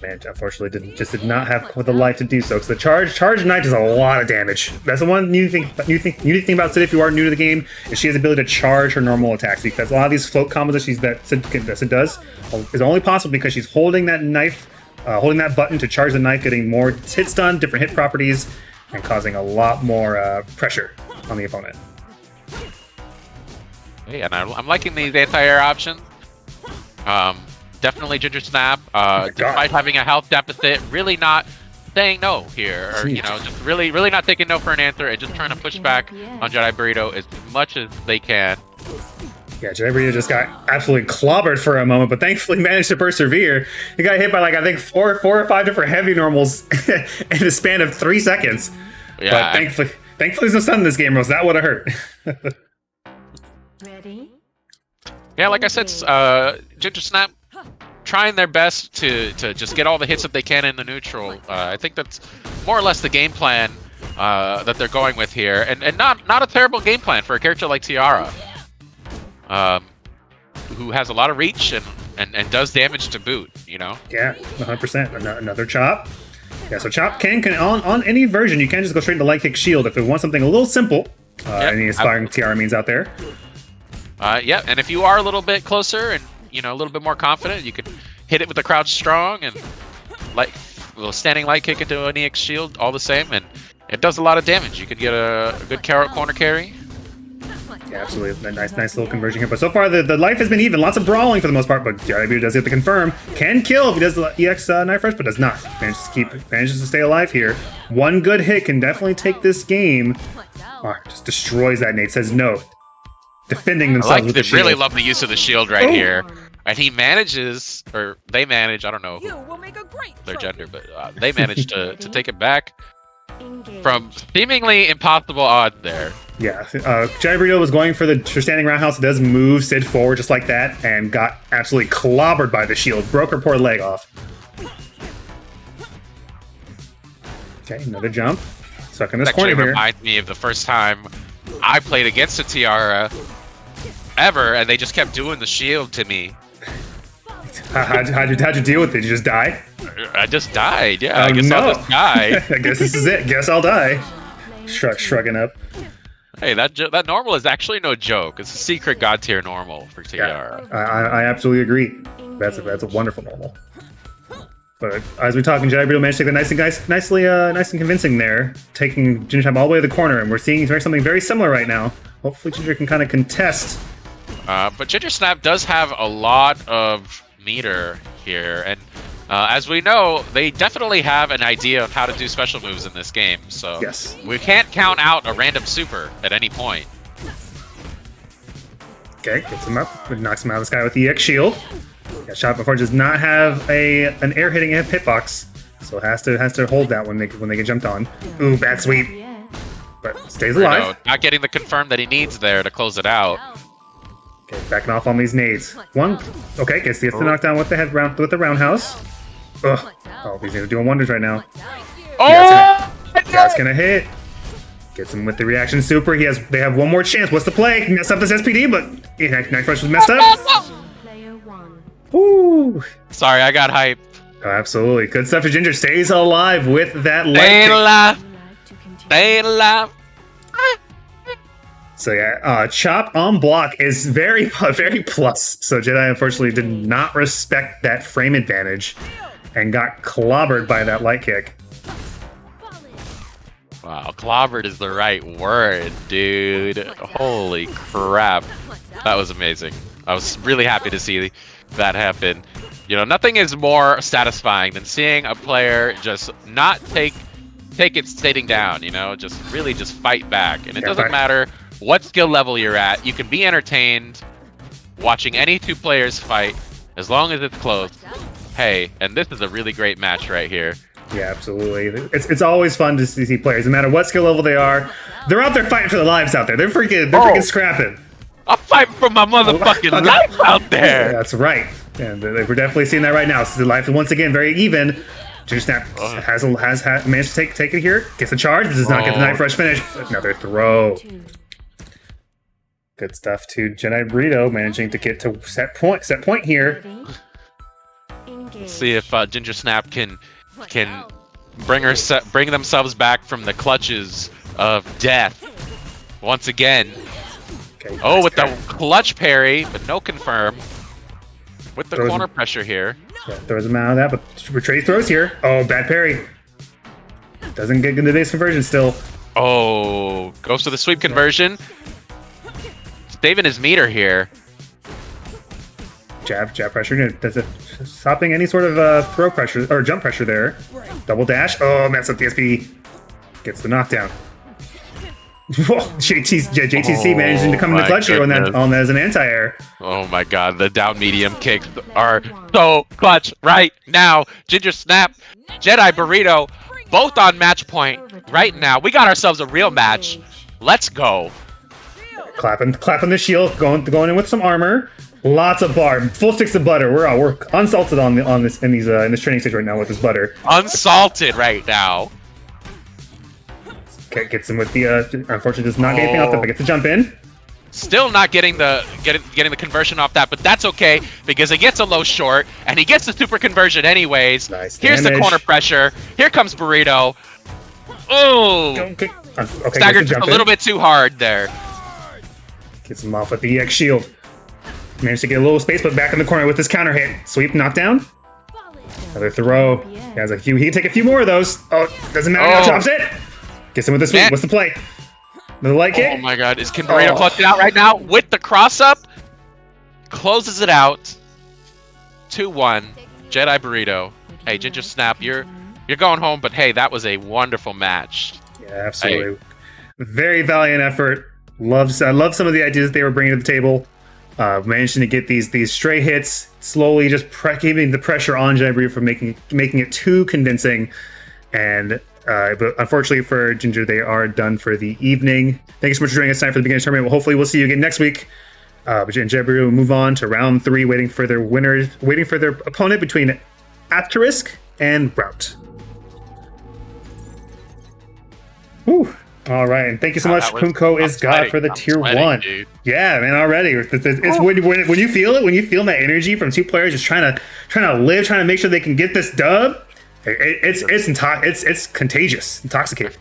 Man, unfortunately, did not have the life to do so. Because the charge knight does a lot of damage. That's the one new thing about Sid. If you are new to the game, is she has the ability to charge her normal attacks. Because a lot of these float combos that Sid does is only possible because she's holding that knife, holding that button to charge the knife, getting more hit stun, different hit properties, and causing a lot more pressure on the opponent.
Hey, and I'm liking these anti-air options. Definitely Ginger Snap, despite having a health deficit, really not saying no here, or just really not taking no for an answer, and just trying to push back on Jedi Burrito as much as they can.
Yeah, Jedi Burrito just got absolutely clobbered for a moment, but thankfully managed to persevere. He got hit by I think four or five different heavy normals in the span of 3 seconds.
Yeah,
but thankfully there's no stun in this game, or else that would have hurt.
Ready?
Yeah, like I said, Ginger Snap trying their best to just get all the hits that they can in the neutral. I think that's more or less the game plan that they're going with here, and not a terrible game plan for a character like Tiara, who has a lot of reach and does damage to boot.
Yeah, 100%. Another chop. Yeah, so chop can on any version you can just go straight into light kick shield if it wants something a little simple. Any aspiring Tiara means out there.
Yeah, and if you are a little bit closer and a little bit more confident, you can hit it with the crouch strong and a little standing light kick into an EX shield, all the same, and it does a lot of damage. You could get a good corner carry.
Yeah, absolutely. A nice little conversion here. But so far, the life has been even. Lots of brawling for the most part, but Jedi does get the confirm. Can kill if he does the EX knife rush, but does not. Manages to stay alive here. One good hit can definitely take this game. Just destroys that. Nate says no. Defending themselves with the shield.
Really love the use of the shield right here. And he manages, or they manage, I don't know their gender, but they manage to take it back from seemingly impossible odds there.
Yeah, Jedi Burrito was going for the standing roundhouse. It does move Sid forward just like that, and got absolutely clobbered by the shield. Broke her poor leg off. Okay, another jump. Stuck in this corner here.
Actually reminds me of the first time I played against a Tiara ever, and they just kept doing the shield to me.
How'd you deal with it? Did you just die?
I just died, yeah. I guess I'll just die.
I guess this is it. Guess I'll die. Shrugging up.
Hey, that normal is actually no joke. It's a secret god tier normal for Tiara.
Yeah, I absolutely agree. That's a wonderful normal. But as we talk, Jedi Burrito managed to take the nice and convincing there, taking Ginger Time all the way to the corner, and we're seeing something very similar right now. Hopefully Ginger can kind of contest.
But Ginger Snap does have a lot of meter here, and as we know, they definitely have an idea of how to do special moves in this game, so
yes.
We can't count out a random super at any point.
Okay, gets him up, knocks him out of the sky with the EX shield. Yeah, Chop unfortunately does not have an air hitting hitbox, so has to hold that when they get jumped on. Ooh, bad sweep,
Yet.
but stays alive.
Burrito not getting the confirm that he needs there to close it out.
Okay, backing off on these nades. One, okay, gets the knockdown with the roundhouse. Ugh. Oh, these nades are doing wonders right now.
Oh!
That's gonna hit. Gets him with the reaction super. They have one more chance. What's the play? Messed up this SPD, but Knife Rush was messed up.
Player one.
Ooh.
Sorry, I got hyped.
Oh, absolutely. Good stuff for Ginger. Stays alive with that light
Stay
kick.
alive.
Would you like to continue?
Stay alive.
So yeah, Chop on block is very plus. So Jedi unfortunately did not respect that frame advantage and got clobbered by that light kick.
Wow, clobbered is the right word, dude. Holy crap. That was amazing. I was really happy to see that happen. You know, nothing is more satisfying than seeing a player just not take it sitting down, you know, just really just fight back. And it doesn't matter what skill level you're at. You can be entertained watching any two players fight as long as it's close. Hey, and this is a really great match right here.
Yeah, absolutely. It's always fun to see players, no matter what skill level they are. They're out there fighting for their lives out there. They're freaking scrapping.
I'm fighting for my motherfucking life out there.
That's right. And we're definitely seeing that right now. So the life is once again very even. Ginger Snap has managed to take it here. Gets the charge. Does not get the Knife Rush finish. Another throw. Good stuff to Jedi Burrito managing to get to set point here.
Let's see if Ginger Snap can bring themselves back from the clutches of death once again.
Okay,
oh, with the clutch parry, but no confirm. With the corner pressure here.
Yeah, throws him out of that, but Retrace throws here. Oh, bad parry. Doesn't get the base conversion still.
Oh, goes to the sweep conversion. Saving his meter here.
Jab pressure. Does it stopping any sort of throw pressure or jump pressure there? Double dash. Oh, mess up the SP. Gets the knockdown. JTC managing to come in the clutch here on that as an anti-air.
Oh my god, the down medium kicks are so clutch right now. Ginger Snap, Jedi Burrito, both on match point right now. We got ourselves a real match. Let's go.
Clapping the shield, going in with some armor. Lots of bar, full sticks of butter. We're unsalted on this in this training stage right now with this butter.
Unsalted right now.
Okay, gets him with the unfortunately does not get anything off that, but gets to jump in.
Still not getting the conversion off that, but that's okay because it gets a low short and he gets the super conversion anyways.
Nice
Here's
damage.
the corner pressure. Here comes Burrito. Oh,
Okay,
staggered just a little bit too hard there.
Gets him off with the EX shield. Managed to get a little space, but back in the corner with this counter hit. Sweep, knockdown. Another throw. He can take a few more of those. Oh, doesn't matter. Now drops it. Gets him with the sweep. What's the play? Another light kick.
Oh my god, can Burrito clutch it out right now with the cross up? Closes it out. 2-1. Jedi Burrito. Hey, Ginger Snap, you're going home, but hey, that was a wonderful match.
Yeah, absolutely. Very valiant effort. I love some of the ideas they were bringing to the table. Managing to get these stray hits, slowly just keeping the pressure on Jedi Burrito from making it too convincing. And but unfortunately for Ginger, they are done for the evening. Thank you so much for joining us tonight for the beginning tournament. Well, hopefully we'll see you again next week. But Jedi Burrito will move on to round 3, waiting for their opponent between Asterisk and Route. Whew. All right, and thank you so much. Punko is God for the tier 1.
Dude.
Yeah, man, already. It's when you feel it, when you feel that energy from two players just trying to live, trying to make sure they can get this dub. It's contagious, intoxicating.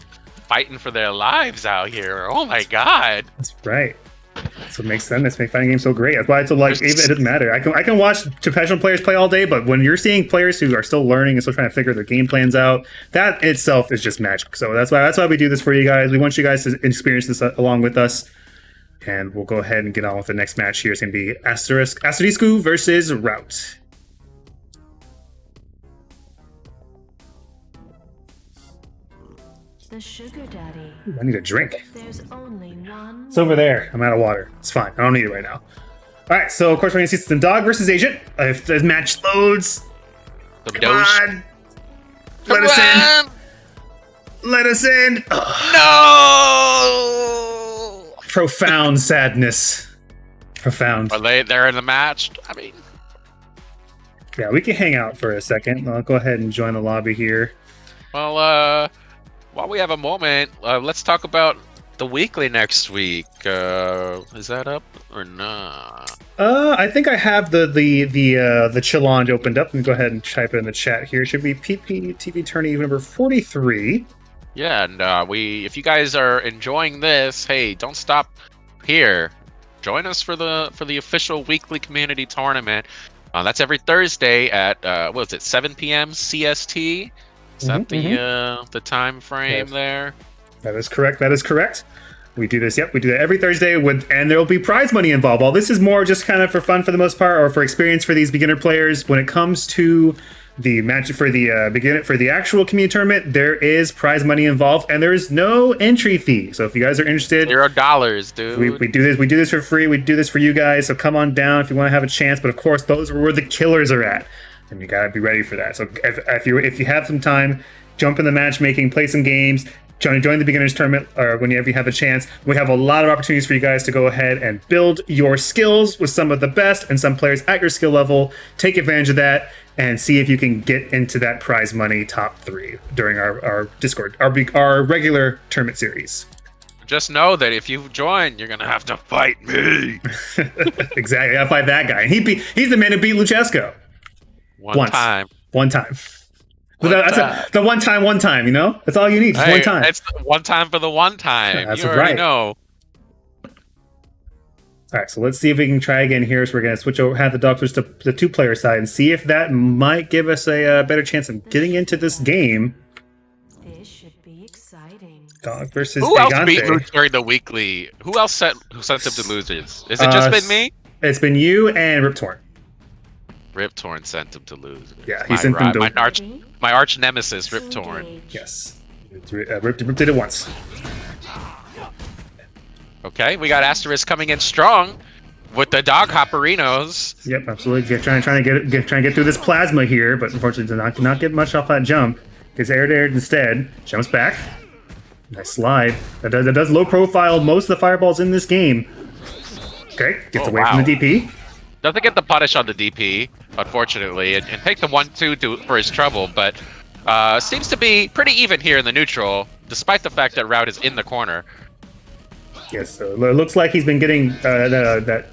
Fighting for their lives out here. Oh my god.
That's right. That's what makes them. That's make fighting games so great. That's why it's so it doesn't matter. I can watch professional players play all day, but when you're seeing players who are still learning and still trying to figure their game plans out, that itself is just magic. So that's why we do this for you guys. We want you guys to experience this along with us. And we'll go ahead and get on with the next match here. It's going to be Asterisku versus Route.
The sugar daddy.
Ooh, I need a drink.
There's only one.
It's over there. I'm out of water. It's fine. I don't need it right now. All right, so of course we're gonna see some dog versus agent. If the match loads,
Some
come
Doge.
on, let us in. Let us in. Ugh,
No.
profound sadness. Profound.
Are they're in the match? I mean,
Yeah, we can hang out for a second. I'll go ahead and join the lobby here.
well, while we have a moment, let's talk about the weekly next week. Is that up or not?
I think I have the challenge opened up. Let me go ahead and type it in the chat here. It should be PPTV tourney number 43.
Yeah, and if you guys are enjoying this, hey, don't stop here. Join us for the official weekly community tournament. That's every Thursday at what is it, 7 p.m. CST? Is that the time frame
Yes.
there?
That is correct. That is correct. We do this. Yep, we do that every Thursday, and there will be prize money involved. All this is more just kind of for fun for the most part, or for experience for these beginner players. When it comes to the match for the actual community tournament, there is prize money involved, and there is no entry fee. So if you guys are interested,
$0, dude.
we do this. We do this for free. We do this for you guys. So come on down if you want to have a chance. But of course, those are where the killers are at, and you gotta be ready for that. So if you have some time, jump in the matchmaking, play some games. Join the beginners tournament, or whenever you have a chance. We have a lot of opportunities for you guys to go ahead and build your skills with some of the best and some players at your skill level. Take advantage of that and see if you can get into that prize money top 3 during our Discord, our regular tournament series.
Just know that if you join, you're gonna have to fight me.
Exactly, I fight that guy, and he's the man who beat Luchesco
One time.
one time.
One
That's
time.
the one time, you know? That's all you need, just
Hey,
one time.
It's the one time for the one time.
That's
you already
right.
know.
All right, so let's see if we can try again here. So we're going to switch over, have the dog switch to the 2-player side, and see if that might give us a better chance of getting into this game.
This should be exciting.
Dog versus
Who else
Gigante.
beat Luke during the weekly? Who sent him to losers? Is it just been me?
It's been you and Rip Torn.
Rip Torn sent him to losers.
Yeah, he sent them to-
my arch nemesis, Rip Torn.
Engage.
Yes. Rip did it once.
Okay, we got Asterisk coming in strong with the dog hopperinos.
Yep, absolutely. Trying to get through this plasma here, but unfortunately did not get much off that jump. Gets aired instead. Jumps back. Nice slide. That does low profile most of the fireballs in this game. Okay, gets away from the DP.
Doesn't get the punish on the DP, unfortunately, and take the 1-2 for his trouble, but seems to be pretty even here in the neutral, despite the fact that Route is in the corner.
Yes, so it looks like he's been getting the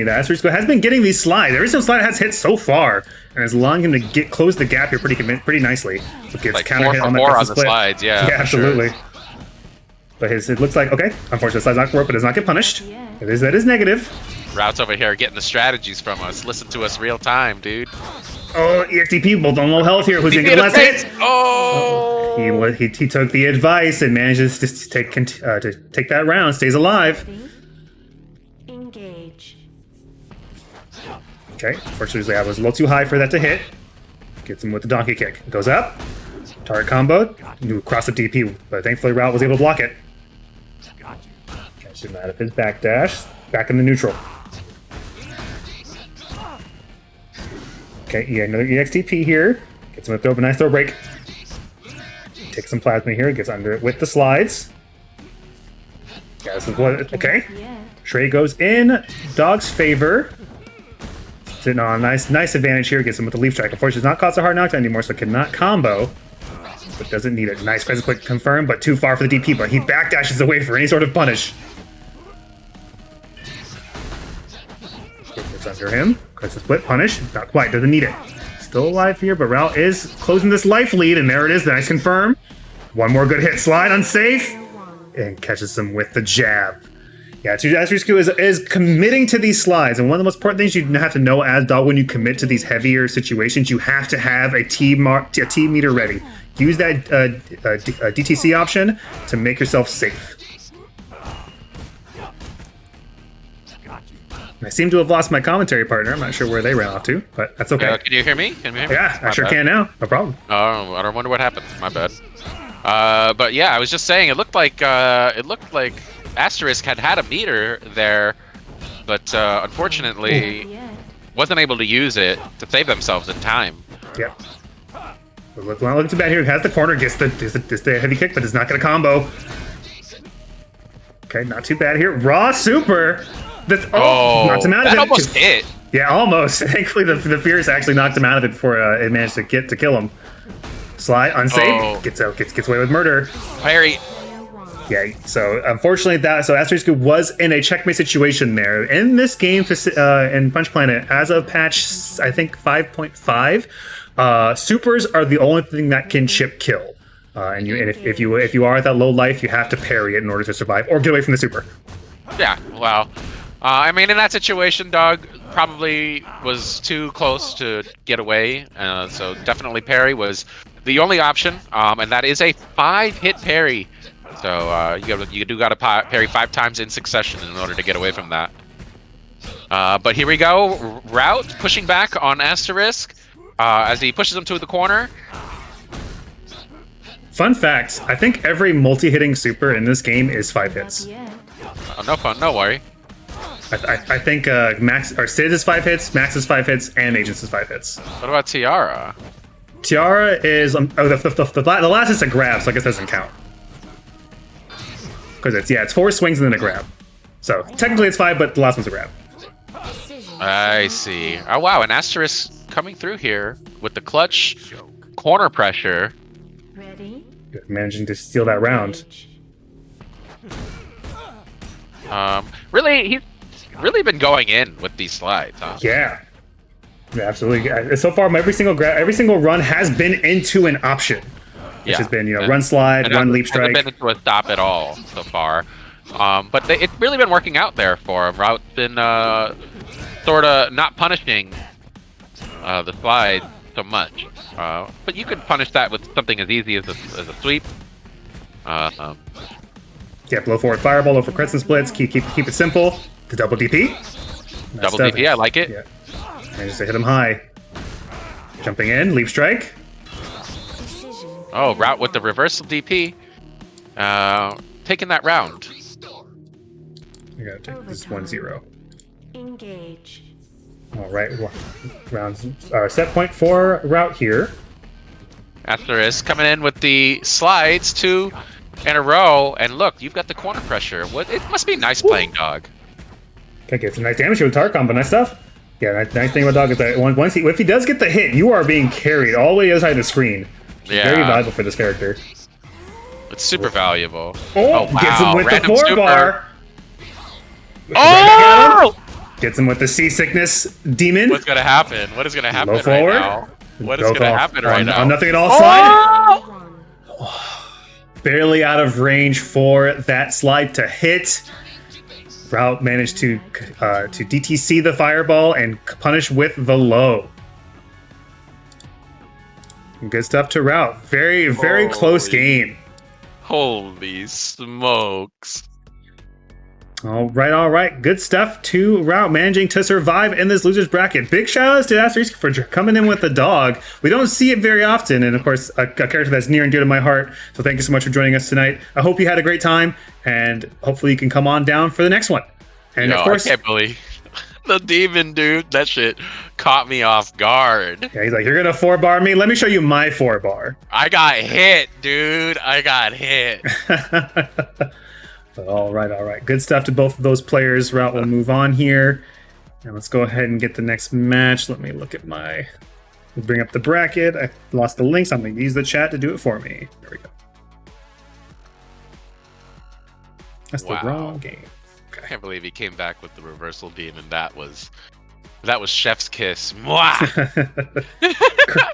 Asterisk has been getting these slides. Every single slide has hit so far, and is allowing him to close the gap here pretty nicely. So gets
Like
counter
4
hit
for
on
4
that
on the
split.
slides, yeah.
Yeah,
for sure.
absolutely. But it looks like okay. Unfortunately, the slide's not work, but does not get punished.
Yeah.
That is negative.
Route's over here getting the strategies from us. Listen to us real time, dude.
Oh, EXTP both on low health here. Who's gonna get the last hit?
Oh!
He took the advice and manages to take that round. Stays alive.
Engage.
Okay, unfortunately, I was a little too high for that to hit. Gets him with the donkey kick. Goes up. Target combo. You cross the DP, but thankfully Route was able to block it. Catches him out of his backdash. Back in the neutral. Okay, yeah, another EXTP here. Gets him a nice throw break. Takes some plasma here. Gets under it with the slides. Yeah, this is what. Okay.
Yet.
Trey goes in Dog's favor. Sitting on a nice advantage here. Gets him with the leaf strike. Unfortunately, does not cause a hard knockdown anymore, so cannot combo. But doesn't need it. Nice crescent quick confirm, but too far for the DP. But he backdashes away for any sort of punish. Gets under him. Crescent split punish. Not quite. Doesn't need it. Still alive here, but Route is closing this life lead, and there it is. Nice confirm. One more good hit. Slide unsafe. And catches him with the jab. Yeah, Asterisk is committing to these slides, and one of the most important things you have to know as Dog when you commit to these heavier situations, you have to have a T meter ready. Use that DTC option to make yourself safe. I seem to have lost my commentary partner. I'm not sure where they ran off to, but that's okay.
Can you hear me? Can you hear me?
Yeah, I
My
sure
bad.
can now. No problem.
Oh, I don't wonder what happened. My bad. But yeah, I was just saying, it looked like Asterisk had a meter there, but
At
unfortunately
the end.
wasn't able to use it to save themselves in time.
Yep. Not looking too bad here. Has the corner, gets the heavy kick, but it's not going to combo. Okay, not too bad here. Raw super. Knocks him out of
that
it.
almost hit.
Yeah, almost. Thankfully, the Fierce actually knocked him out of it before it managed to kill him. Slide, unsafe.
Oh.
Gets away with murder.
Parry.
Player one.
Yeah, so unfortunately Asterisk was in a checkmate situation there. In this game in Punch Planet, as of patch, I think 5.5, supers are the only thing that can chip kill. And if you are at that low life, you have to parry it in order to survive or get away from the super.
Yeah, well, I mean, in that situation, Dog probably was too close to get away, so definitely parry was the only option, and that is a 5-hit parry. So you do got to parry 5 times in succession in order to get away from that. But here we go, Route pushing back on Asterisk as he pushes him to the corner.
Fun fact, I think every multi-hitting super in this game is 5
At
hits.
the end.
No fun, no worry.
I think Max or Sid is 5 hits, Max is 5 hits, and Agents is 5 hits.
What about Tiara?
Tiara is the last is a grab, so I guess that doesn't count. Because it's 4 swings and then a grab. So technically it's 5, but the last one's a grab.
Decision.
I see. Oh wow, an Asterisk coming through here with the clutch corner pressure.
Ready?
Managing to steal that round.
Engage.
Really, he's really been going in with these slides, huh?
Yeah, absolutely. So far, every single run has been into an option, which has been run slide, run leap strike.
Hasn't been into a stop at all so far. But it's really been working out there for him. Route's been sort of not punishing the slide so much. But you could punish that with something as easy as a sweep.
Yeah, blow forward fireball over crescent splits. Keep it simple. The double DP.
Double DP, I like it.
Yeah, manages to hit him high. Jumping in, leap strike.
Decision.
Oh, Route with the reversal DP. Taking that round.
I gotta take this 1-0.
Engage.
All right, rounds. Set point for Route here.
Asterisk coming in with the slides 2 in a row, and look, you've got the corner pressure. What? It must be nice playing Dog.
Okay, get some nice damage here with Tar combo. Nice stuff. Yeah, nice thing about Dog is that if he does get the hit, you are being carried all the way outside the screen.
Yeah.
Very valuable for this character.
It's super valuable.
Oh,
wow.
gets him with
Random
the 4
super.
bar.
Oh!
Gets him with the seasickness demon.
What's gonna happen? What is gonna happen
Low
right
forward.
now? What is
Go
gonna
off
happen right now?
On nothing at all slide.
Oh!
One.
Barely out of range for that slide to hit. Route managed to DTC the fireball and punish with the low. Good stuff to Route. Very, very close game.
Holy smokes.
All right. Good stuff to Route, managing to survive in this loser's bracket. Big shout outs to Asterisk for coming in with the dog. We don't see it very often, and of course, a character that's near and dear to my heart. So thank you so much for joining us tonight. I hope you had a great time, and hopefully you can come on down for the next one. And
Yo,
of course,
I can't believe the demon, dude. That shit caught me off guard.
yeah, he's like, you're gonna 4-bar me? Let me show you my 4-bar.
I got hit, dude. I got hit.
But all right. Good stuff to both of those players. Route will move on here. And let's go ahead and get the next match. Let me look at bring up the bracket. I lost the links. I'm going to use the chat to do it for me. There we go. That's the wrong game.
I can't believe he came back with the reversal demon. That was chef's kiss. Mwah!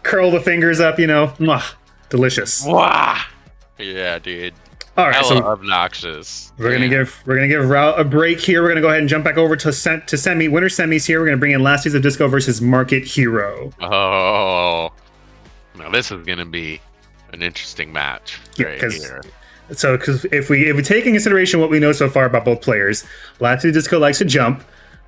Curl the fingers up, Mwah. Delicious.
Mwah! Yeah, dude.
All right,
Hella
so
obnoxious.
we're gonna give Route a break here. We're gonna go ahead and jump back over to winner semis here. We're gonna bring in Last Days of Disco versus Market Hero.
Oh, now this is gonna be an interesting match right here.
So, because if we take in consideration what we know so far about both players, Last Days of Disco likes to jump,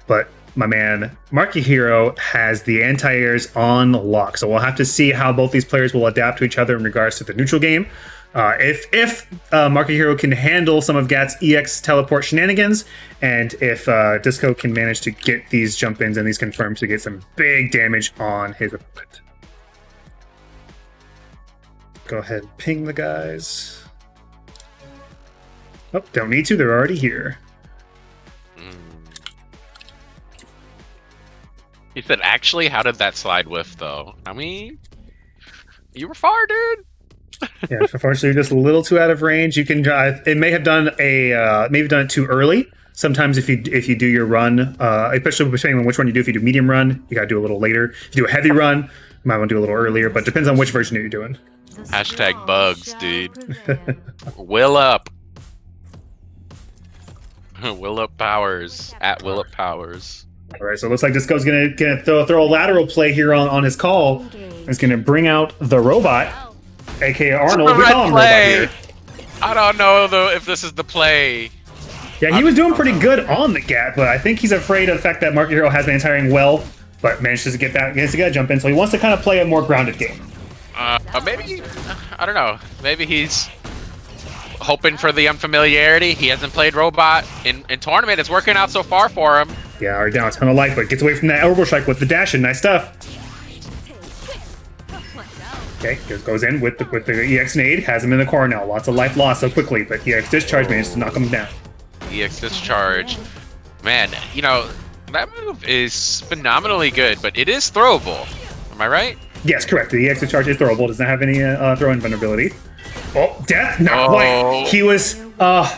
but my man Market Hero has the anti-airs on lock. So we'll have to see how both these players will adapt to each other in regards to the neutral game. If Market Hero can handle some of Gat's EX teleport shenanigans, and if Disco can manage to get these jump-ins and these confirms to get some big damage on his opponent. Go ahead and ping the guys. Oh, don't need to, they're already here.
He said, actually, how did that slide whiff, though? I mean, you were far, dude.
Yeah, unfortunately, you're just a little too out of range. You can drive. It may have done it too early. Sometimes if you do your run, especially depending on which one you do, if you do medium run, you gotta do a little later. If you do a heavy run, you might want to do a little earlier, but depends on which version you're doing.
Hashtag bugs, dude. Will up. Will up powers at Will up powers.
All right, so it looks like Disco's gonna throw a lateral play here on his call. It's gonna bring out the robot, aka Arnold. We call him Robot here.
I don't know though if this is the play.
Yeah, he was doing pretty good on the Gat, but I think he's afraid of the fact that Market Hero has been anti-airing well, but manages to get that, gets to get a jump in, so he wants to kind of play a more grounded game.
Maybe, I don't know. Maybe he's hoping for the unfamiliarity. He hasn't played Robot in tournament. It's working out so far for him.
Yeah, already down a ton of life, but gets away from that elbow strike with the dash and nice stuff. Okay, just goes in with the EX nade, has him in the corner now. Lots of life lost so quickly, but EX discharge manages to knock him down.
EX discharge. Man, you know, that move is phenomenally good, but it is throwable. Am I right?
Yes, correct. The EX discharge is throwable, does not have any throw-in vulnerability. Oh, death! Not quite. He was,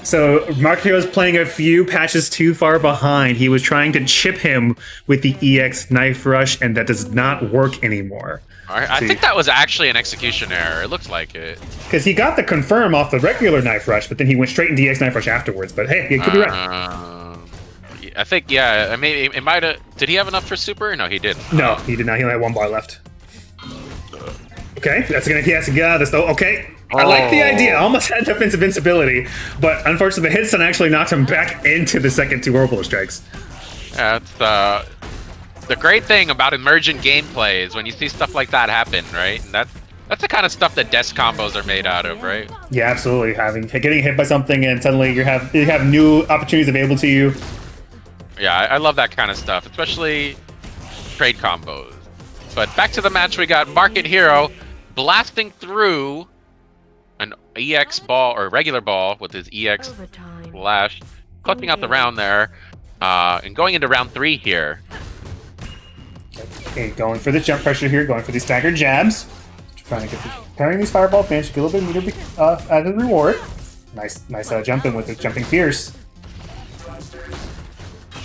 so Mark Hero's playing a few patches too far behind. He was trying to chip him with the EX knife rush, and that does not work anymore.
I think that was actually an execution error. It looks like it.
Because he got the confirm off the regular knife rush, but then he went straight into EX knife rush afterwards. But hey, he could be right.
I think, yeah, I mean, it might have. Did he have enough for super? No, he didn't.
No, he did not. He only had one bar left. Okay, he has to get out of this though. Okay. I like the idea. Almost had defensive invincibility, but unfortunately the hitstun actually knocked him back into the second two orbital strikes.
Yeah, it's the great thing about emergent gameplay is when you see stuff like that happen, right? And that's the kind of stuff that desk combos are made out of, right?
Yeah, absolutely. Getting hit by something and suddenly you have new opportunities available to you.
Yeah, I love that kind of stuff, especially trade combos. But back to the match, we got Market Hero blasting through an EX ball or regular ball with his EX flash, clutching out the round there, and going into round 3 here.
Okay, going for the jump pressure here, going for these staggered jabs, trying to get parrying these fireballs, manage to get a little bit of meter added reward. Nice jump in with the jumping fierce.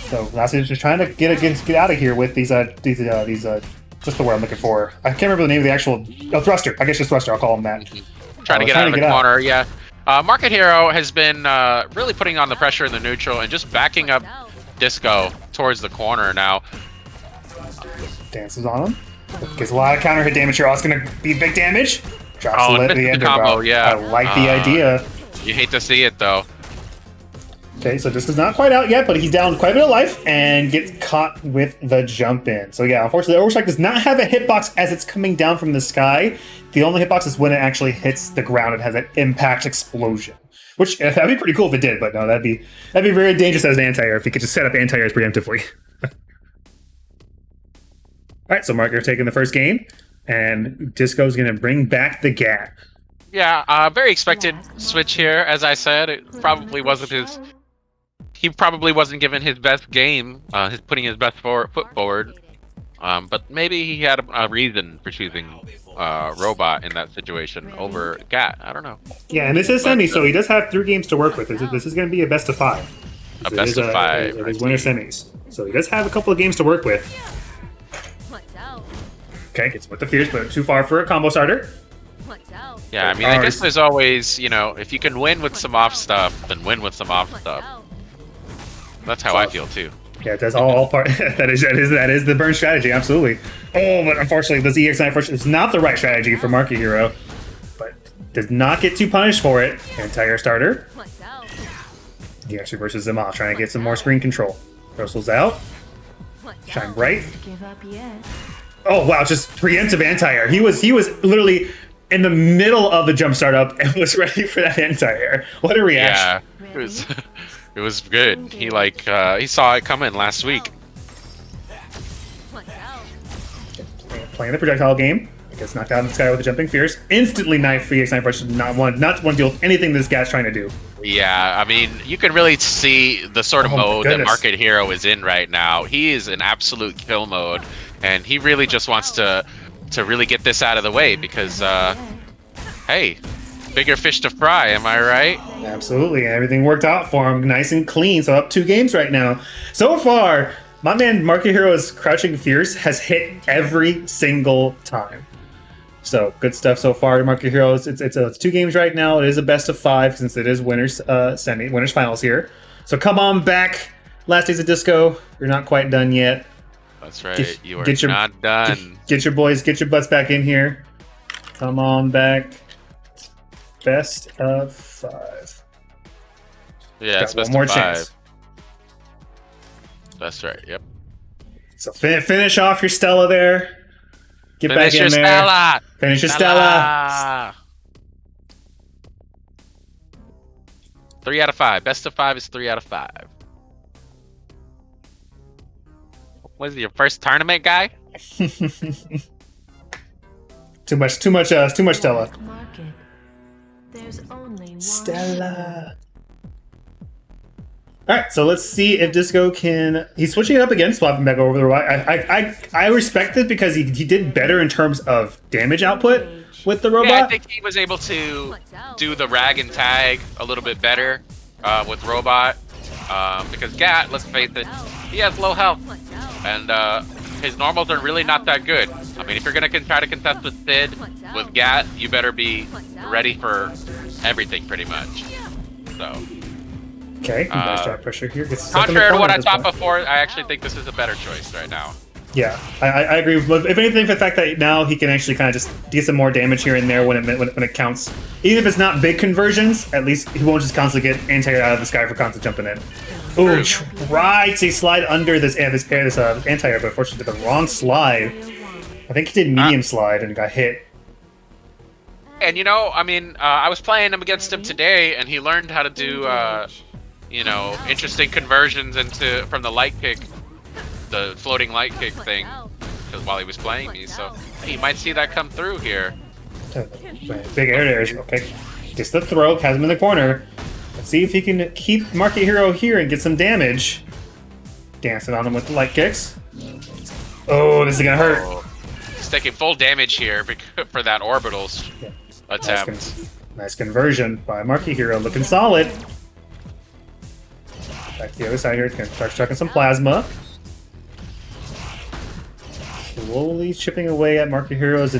So Lassie is just trying to get out of here with these just the word I'm looking for. I can't remember the name of the actual thruster. I guess just thruster. I'll call him that.
Trying to get out of the corner, yeah. Market Hero has been really putting on the pressure in the neutral and just backing up Disco towards the corner now.
Dances on him. Gets a lot of counter hit damage here. Oh, it's going to be big damage. Drops the ender
combo, yeah.
I like the idea.
You hate to see it, though.
Okay, so Disco's not quite out yet, but he's down quite a bit of life and gets caught with the jump in. So yeah, unfortunately, the Overstrike does not have a hitbox as it's coming down from the sky. The only hitbox is when it actually hits the ground. It has an impact explosion, which that'd be pretty cool if it did. But no, that'd be very dangerous as an anti-air if you could just set up anti-airs preemptively. All right, so Mark, you're taking the first game, and Disco's going to bring back the Gat.
Yeah, very expected switch here. As I said, it probably wasn't his. He probably wasn't given his best game, putting his best foot forward. But maybe he had a reason for choosing Robot in that situation over Gat. I don't know.
Yeah, and this is semi, so he does have 3 games to work with. This is going to be a best of 5.
A best of 5.
It is winner semis. So he does have a couple of games to work with. Okay, gets with the fierce, but too far for a combo starter.
Yeah, I mean, I guess there's always, if you can win with some off stuff, then win with some off stuff. That's how I feel too.
Yeah, that's all part. that is the burn strategy, absolutely. Oh, but unfortunately, this EX knife rush is not the right strategy for Market Hero, but does not get too punished for it. Entire starter. EX reverses them off, trying to get some more screen control. Bristles out. Shine bright. Oh wow, just preemptive anti-air. He was literally in the middle of the jump startup and was ready for that anti-air. What a reaction.
Yeah, it was it was good. He like he saw it coming last week.
Playing the projectile game. Gets knocked out in the sky with the jumping fierce. Instantly knife free X9 pressure. Not want to deal with anything this guy's trying to do.
Yeah, I mean, you can really see the sort of
Oh my
mode that
goodness.
Market Hero is in right now. He is in absolute kill mode, and he really just wants to really get this out of the way because, hey, bigger fish to fry, am I right?
Absolutely. Everything worked out for him. Nice and clean. So up 2 games right now. So far, my man Market Hero's Crouching Fierce has hit every single time. So good stuff so far. Market Heroes. It's 2 games right now. It is a best of 5 since it is winners finals here. So come on back. Last Days of Disco. You're not quite done yet.
That's right.
Get-
You are
get your-
not done.
Get your butts back in here. Come on back. Best of 5.
Yeah, it's
Got
best
one more
of 5.
chance.
That's right. Yep.
So finish off your Stella there. Get
Finish
back in
your
there.
Stella.
Finish your Stella.
3 out of 5. Best of 5 is 3 out of 5. Was it your first tournament guy?
Too much Stella.
Market. There's only one.
Stella. All right, so let's see if Disco can. He's switching it up again, swapping back over the robot. I respect it because he did better in terms of damage output with the robot.
Yeah, I think he was able to do the rag and tag a little bit better with Robot. Because Gat, let's face it, he has low health. And his normals are really not that good. I mean, if you're going to try to contest with Sid, with Gat, you better be ready for everything pretty much. So,
Okay, nice drop pressure here. Gets stuck in the
contrary to
corner
what
at
I
this
thought
point.
before, I actually think this is a better choice right now.
Yeah, I agree. If anything, for the fact that now he can actually kind of just get some more damage here and there when it counts. Even if it's not big conversions, at least he won't just constantly get anti-air out of the sky for constantly jumping in. Ooh, tried to slide under this anti-air, but unfortunately did the wrong slide. I think he did medium slide and got hit.
And you know, I mean, I was playing him against him today, and he learned how to do, you know, interesting conversions from the light kick, the floating light kick thing, while he was playing me. So you might see that come through here.
Big air dares. Okay, gets the throw, has him in the corner. Let's see if he can keep Market Hero here and get some damage. Dancing on him with the light kicks. Oh, this is gonna hurt.
Oh, he's taking full damage here for that orbital attempt.
Nice conversion by Market Hero, looking solid. Back to the other side here, can start chucking some plasma. Slowly chipping away at Market Hero's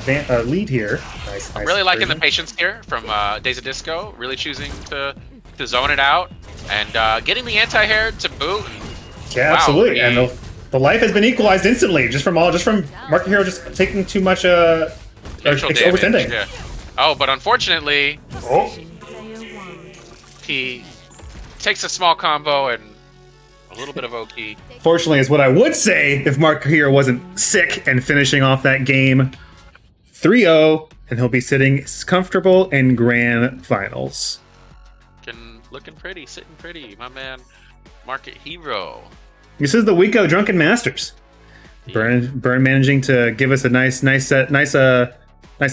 lead here. Nice.
I'm really liking the
conversion.
patience here from Days of Disco, really choosing to zone it out and getting the anti-hair to boot.
Yeah,
Wow,
absolutely.
he-
And the life has been equalized instantly, just from Market Hero just taking too much
Neutral
overtending.
damage. Yeah. Oh, but unfortunately,
Oh,
Player 1.
he takes a small combo and a little bit of Oki.
fortunately, is what I would say if Market Hero wasn't sick and finishing off that game 3-0, and he'll be sitting comfortable in grand finals.
Looking pretty, sitting pretty, my man. Market Hero.
This is the Wico Drunken Masters. Burn managing to give us a nice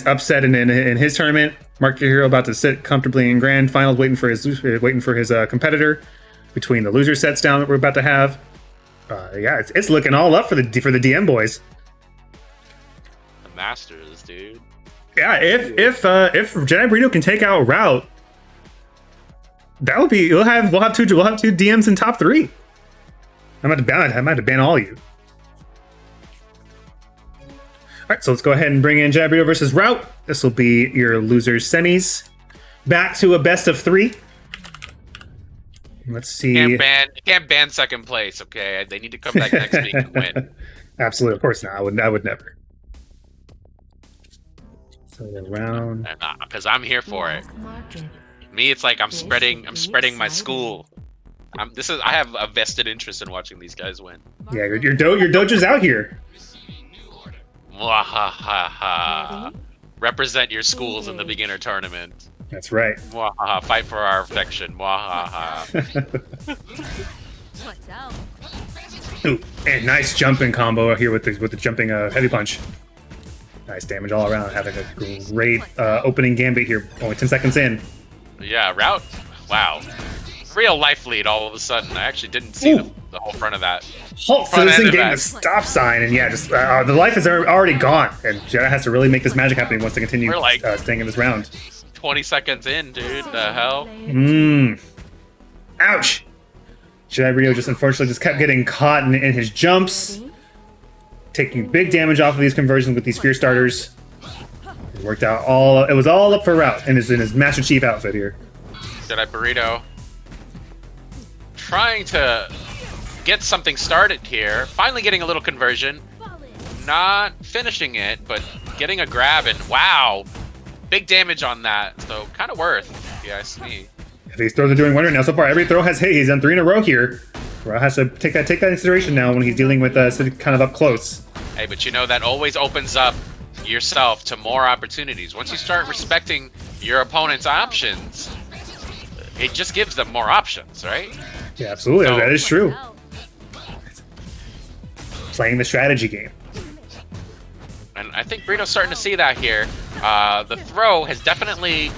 upset in his tournament. Market Hero about to sit comfortably in grand finals, waiting for his competitor between the loser sets down that we're about to have. Yeah, it's looking all up for the DM boys.
The Masters, dude.
Yeah, if Jedi Burrito can take out Route, that would be we'll have two DMs in top 3. I'm about to ban all of you. All right, so let's go ahead and bring in Jedi Burrito versus Route. This will be your losers semis. Back to a best of 3. Let's see.
You can't ban second place, okay? They need to come back next week and win.
Absolutely, of course not. I would never. So then round.
Because I'm here for it.
Market.
Me, it's like I'm spreading my school. I have a vested interest in watching these guys win.
Yeah, your dojo's out here.
Mwahaha. represent your schools in the beginner tournament.
That's right.
Mwahaha, fight for our affection. Mwahaha.
What's out?
Ooh, and nice jumping combo here with the jumping heavy punch. Nice damage all around. Having a great opening gambit here. Only 10 seconds in.
Yeah, route. Wow. Real life lead all of a sudden. I actually didn't see the whole front of that.
Halt
Front end
citizen
of
getting
that.
the stop sign, and yeah, just the life is already gone, and Jedi has to really make this magic happen. He wants to continue
We're like-
staying in this round.
20 seconds in, dude. The hell?
Mmm. Ouch. Jedi Rito just unfortunately just kept getting caught in his jumps, taking big damage off of these conversions with these fear starters. It worked out all. It was all up for Route in his Master Chief outfit here.
Jedi Burrito trying to get something started here. Finally getting a little conversion. Not finishing it, but getting a grab, and wow. Big damage on that, so kind of worth. Yeah, I see.
These throws are doing wonder now. So far, every throw has hit. He's done 3 in a row here. Route has to take that into consideration now when he's dealing with kind of up close.
Hey, but you know that always opens up yourself to more opportunities. Once you start respecting your opponent's options, it just gives them more options, right?
Yeah, absolutely.
So-
That is true.
What's out?
Playing the strategy game.
And I think Burrito's starting to see that here. The throw has definitely...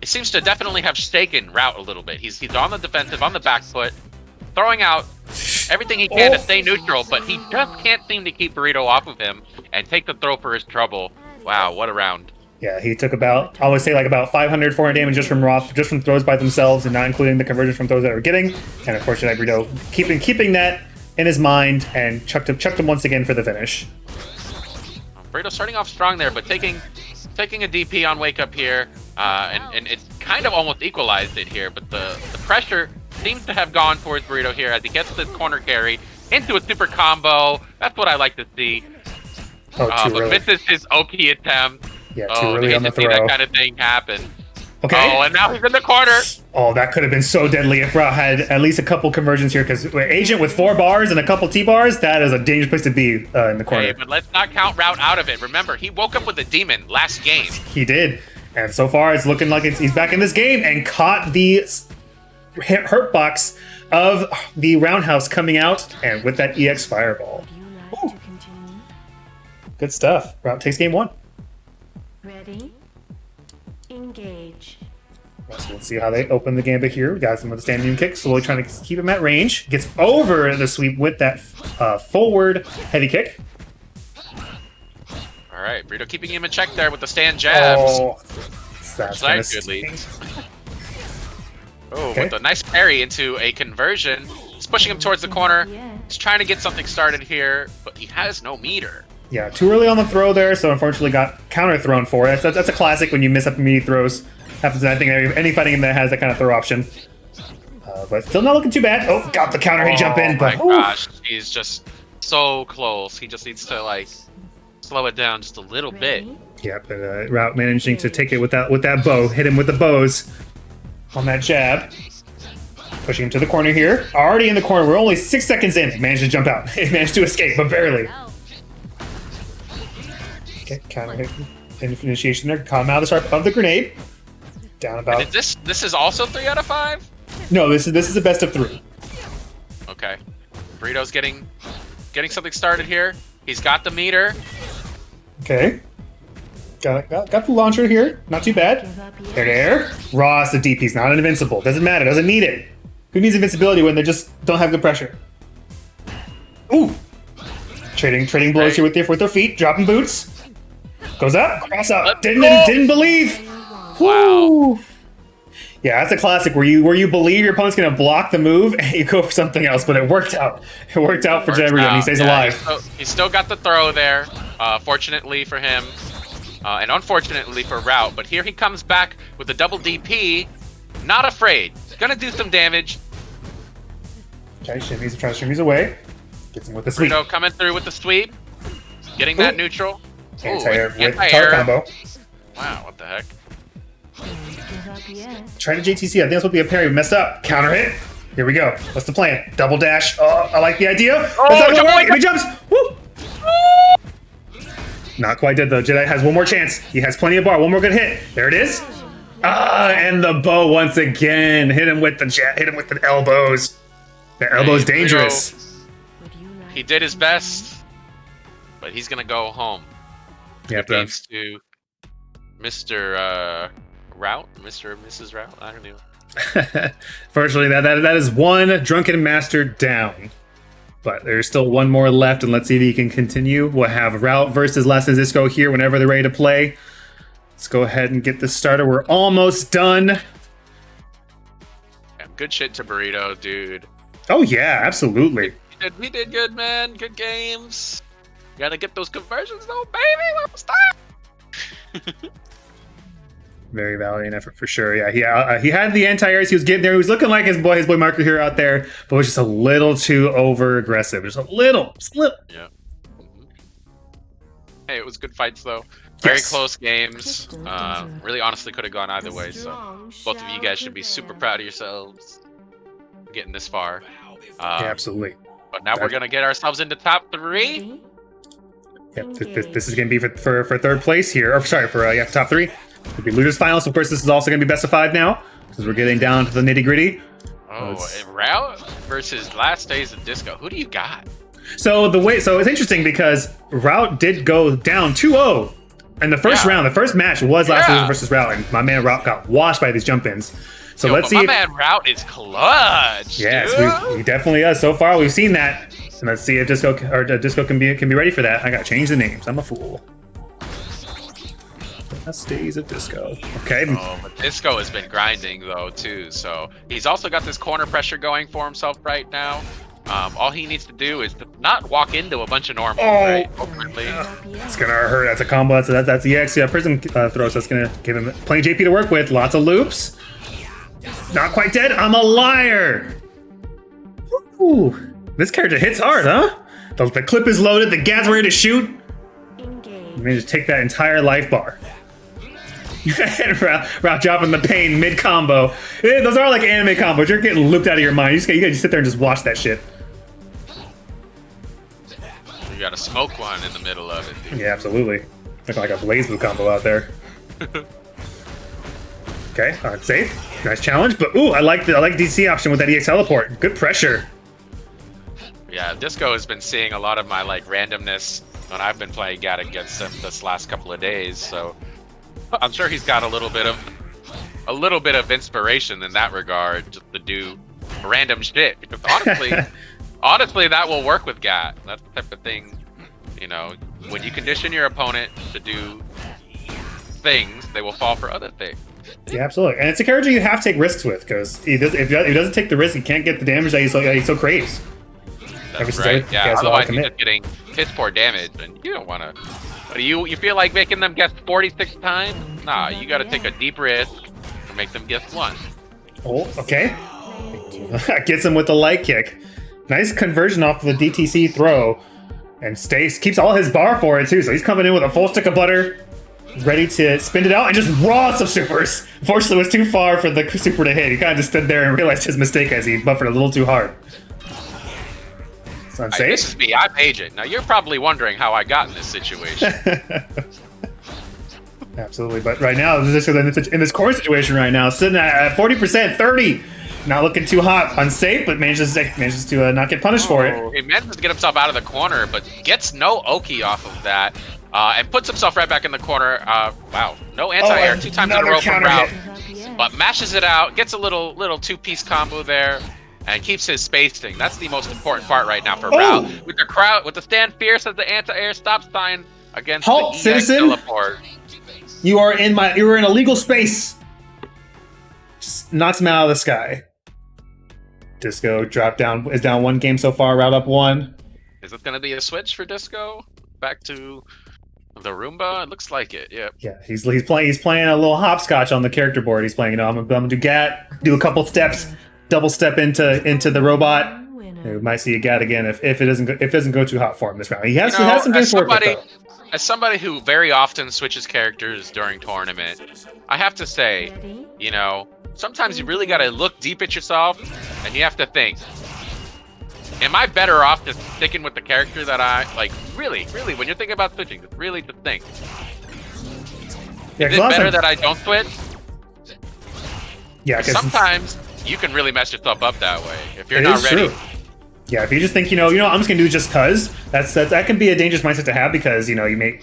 It seems to definitely have shaken Route a little bit. He's on the defensive, on the back foot, throwing out everything he can to stay neutral, but he just can't seem to keep Burrito off of him and take the throw for his trouble. Wow, what a round.
Yeah, he took about, I would say, like about 500, 400 damage just from Roth, just from throws by themselves, and not including the conversions from throws that we're getting. And of course, Jedi Burrito keeping that in his mind and chucked him once again for the finish.
Burrito starting off strong there, but taking a DP on Wake Up here, and it kind of almost equalized it here, but the pressure seems to have gone towards Burrito here as he gets the corner carry into a super combo. That's what I like to see.
Oh, too
But
early.
misses his Oki attempt.
Yeah, too
Oh,
early
hate
on the
to see that
throw.
kind of thing happen.
Okay.
Oh, and now he's in the corner.
Oh, that could have been so deadly if Route had at least a couple conversions here, because Agent with 4 bars and a couple T-bars, that is a dangerous place to be in the corner.
Hey, but let's not count Route out of it. Remember, he woke up with a demon last game.
He did. And so far, it's looking like he's back in this game and caught the hurt box of the roundhouse coming out, and with that EX Fireball.
Would you like to continue?
Good stuff. Route takes game 1.
Ready? Engage.
So let's see how they open the gambit here. We got some with the standing kick, slowly trying to keep him at range. Gets over the sweep with that forward heavy kick.
All right, Burrito keeping him in check there with the stand jabs.
Oh, that's gonna
Side good lead.
sting.
Oh,
Okay.
with a nice parry into a conversion. He's pushing him towards the corner.
Yeah.
He's trying to get something started here, but he has no meter.
Yeah, too early on the throw there, so unfortunately got counter thrown for it. That's a classic when you miss up immediate throws. Happens in, I think, any fighting game that has that kind of throw option. But still not looking too bad. Oh, got the counter hit jump in, but
my gosh, he's just so close. He just needs to like slow it down just a little bit.
Ready?
yeah, but Route managing to take it with that bow, hit him with the bows on that jab. Pushing him to the corner here. Already in the corner. We're only 6 seconds in. Managed to jump out. He managed to escape, but barely.
Out.
Okay, counter hit initiation there. Caught him out of the grenade. Down about.
And this is also 3 out of 5.
No, this is a best of 3.
Okay, Burrito's getting something started here. He's got the meter.
Okay. Got the launcher here. Not too bad.
Give up yet?
There. Ross, the DP's not invincible. Doesn't matter. Doesn't need it. Who needs invincibility when they just don't have good pressure? Ooh. Trading blows here with their feet. Dropping boots. Goes up. Cross up.
Let's
Didn't
go.
believe.
Wow.
Woo. Yeah, that's a classic where you believe your opponent's gonna block the move and you go for something else, but it worked out. It worked out for Jedi Burrito, and he stays alive.
He's still got the throw there. Fortunately for him, and unfortunately for Route. But here he comes back with a double DP. Not afraid. Gonna do some damage.
Okay, tries to shimmies away. Gets him with the sweep.
Burrito coming through with the sweep. Getting that
Ooh.
neutral. Ooh,
Anti-air with
anti-air.
tower combo.
Wow, what the heck?
Don't give up yet.
Trying to JTC. I think that's what the parry messed up. Counter hit. Here we go. What's the plan? Double dash. Oh, I like the idea.
Oh,
That's not gonna
double
work.
wake
If he jumps. Woo! Not quite dead though. Jedi has one more chance. He has plenty of bar. One more good hit. There it is. Ah, and the bow once again. Hit him with the hit him with the elbows. The elbow's
Hey,
dangerous.
Would you like
He did his best, but he's gonna go home.
Yeah,
Thanks to Mr. Route, Mr. or Mrs. Route. I don't know.
Fortunately, that is one drunken master down. But there's still one more left, and let's see if he can continue. We'll have Route versus Last Disco here whenever they're ready to play. Let's go ahead and get this started. We're almost done.
Yeah, good shit to Burrito, dude.
Oh yeah, absolutely.
We did good, man. Good games. Gotta get those conversions though, baby. What's that?
Very valiant effort for sure. Yeah, he had the anti-airs. He was getting there. He was looking like his boy Marco here out there, but was just a little too over aggressive. Just a little.
Yeah. Hey, it was good fights though. Very
Yes.
close games. Really, honestly, could have gone either way. So both of you guys should be super proud of yourselves getting this far.
Yeah, absolutely.
But now we're gonna get ourselves into top 3.
Yep, this is going to be for third place here. Or sorry, for top 3. It'll be losers finals. Of course, this is also going to be best of 5 now, because we're getting down to the nitty gritty.
Oh, and Route versus Last Days of Disco. Who do you got?
So it's interesting because Route did go down 2-0 in the first round. The first match was Last Days versus Route, and my man Route got washed by these jump-ins. So let's see.
My man Route is clutch.
Yes,
dude.
he definitely is. So far, we've seen that. And let's see if Disco can be ready for that. I got to change the names. I'm a fool. Last Days of Disco. Okay.
Oh, but Disco has been grinding though too. So he's also got this corner pressure going for himself right now. All he needs to do is to not walk into a bunch of normals. Right? Ultimately.
It's gonna hurt. That's a combo. That's EX. Yeah, Prism throw. So that's gonna give him plenty JP to work with. Lots of loops. Not quite dead. I'm a liar. Ooh. This character hits hard, huh? The clip is loaded, the gad's ready to shoot.
engage?
Maybe just take that entire life bar. And Route dropping the pain mid combo. Those are like anime combos. You're getting looped out of your mind. You gotta just sit there and just watch that shit.
You got to smoke one in the middle of it, dude.
Yeah, absolutely. Looking like a BlazBlue combo out there. Okay, safe. Nice challenge, but ooh, I like DC option with that EX teleport. Good pressure.
Yeah, Disco has been seeing a lot of my like randomness when I've been playing Gat against him this last couple of days, so I'm sure he's got a little bit of inspiration in that regard, just to do random shit. Because honestly, that will work with Gat. That's the type of thing, when you condition your opponent to do things, they will fall for other things.
Yeah, absolutely. And it's a character you have to take risks with, because if he doesn't take the risk, he can't get the damage that he so craves.
That's right. Yeah, otherwise he's just getting piss poor damage, and you don't want to. But you feel like making them guess 46 times? Nah, you got to take a deep risk and make them guess once.
Oh, okay. Gets him with the light kick. Nice conversion off of the DTC throw. And keeps all his bar for it, too. So he's coming in with a full stick of butter, ready to spin it out, and just raw some supers. Unfortunately, it was too far for the super to hit. He kind of just stood there and realized his mistake as he buffered a little too hard. It's unsafe.
This is me. I'm Agent. Now, you're probably wondering how I got in this situation.
Absolutely, but right now, in this core situation right now, sitting at 40%, 30. Not looking too hot. Unsafe, but manages to not get punished for it.
He manages to get himself out of the corner, but gets no Oki off of that, and puts himself right back in the corner. Wow, no anti-air, 2 times in a row from Route, but mashes it out, gets a little 2-piece combo there, and keeps his spacing. That's the most important part right now for Route. With the stand fierce as the anti-air stop sign against the EX
citizen.
teleport.
You are in a legal space. Just knocks him out of the sky. Disco is down 1 game so far. Route up 1.
Is it going to be a switch for Disco? Back to the Roomba? It looks like it. Yep.
Yeah, he's playing a little hopscotch on the character board. He's playing. I'm gonna do Gat, do a couple steps, double step into the robot. We might see a Gat again if it doesn't go too hot for him this round. He has some good work with though.
As somebody who very often switches characters during tournament, I have to say, sometimes you really got to look deep at yourself, and you have to think, am I better off just sticking with the character that I like? Really, when you're thinking about switching, just really to think.
Yeah,
Is it better that I don't switch?
Yeah, because
Sometimes you can really mess yourself up that way if you're
it
not
is
ready.
true. Yeah, if you just think, I'm just gonna do it just cause, that can be a dangerous mindset to have because you may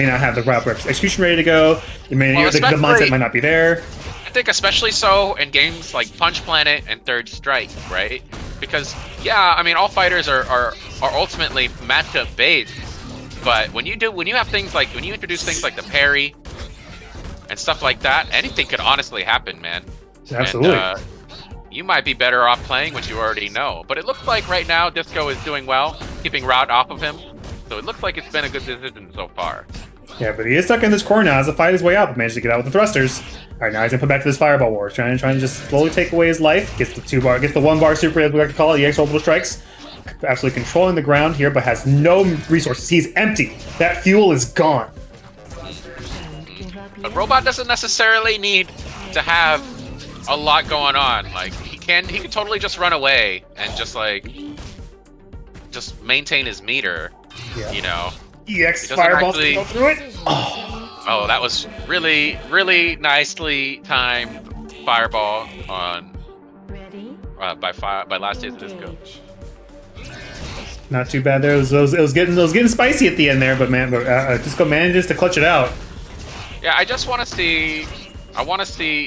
not have the proper execution ready to go. The mindset might not be there.
I think especially so in games like Punch Planet and Third Strike, right? Because yeah, I mean all fighters are ultimately matchup based, but when you introduce things like the parry and stuff like that, anything could honestly happen, man.
Absolutely.
And, you might be better off playing what you already know. But it looks like right now Disco is doing well, keeping Rod off of him. So it looks like it's been a good decision so far.
Yeah, but he is stuck in this corner now as the fight his way up. Managed to get out with the thrusters. All right, now he's gonna put back to this fireball war, trying to just slowly take away his life. Gets the 1-bar super, as we like to call it, EX orbital strikes. Absolutely controlling the ground here, but has no resources. He's empty. That fuel is gone.
A robot doesn't necessarily need to have a lot going on. Like he can totally just run away and just maintain his meter.
Yeah. EX
He doesn't
fireballs
actually-
to go through it.
Oh, that was really, really nicely timed fireball on
Ready?
by Last Days of Disco.
Engage.
Not too bad there. It was getting spicy at the end there, but Disco manages to clutch it out.
Yeah, I just want to see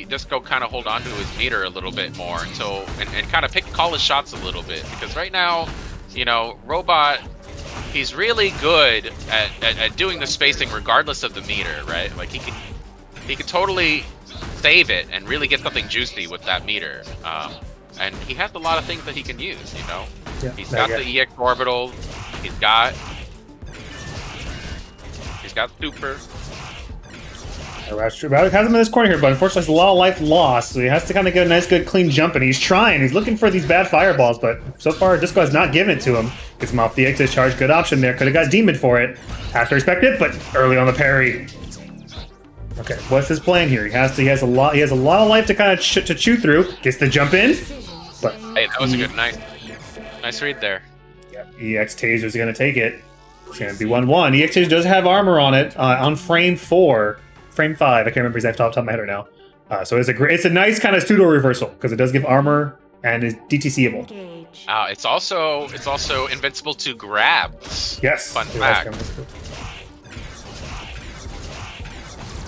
Disco kind of hold on to his meter a little bit more and kind of call his shots a little bit, because right now, Robot, he's really good at doing the spacing regardless of the meter, right? Like he can totally save it and really get something juicy with that meter. And he has a lot of things that he can use,
Yeah,
He's got the EX orbitals, he's got super.
Rabbit has him in this corner here, but unfortunately, there's a lot of life lost, so he has to kind of get a nice, good, clean jump, and he's trying. He's looking for these bad fireballs, but so far, Disco has not given it to him. Gets him off the exit charge. Good option there. Could have got Demon for it. Has to respect it, but early on the parry. Okay, what's his plan here? He has a lot of life to kind of to chew through. Gets the jump in, but
Hey, that was a good, nice read there.
yeah, EX Taser's gonna take it. It's gonna be 1-1. EX Taser does have armor on it on frame 4. Frame 5, I can't remember exactly off the top of my head right now. So it's a nice kind of pseudo reversal because it does give armor and is DTCable.
Engage.
It's also invincible to grabs.
Yes.
Fun
it
fact.
has come.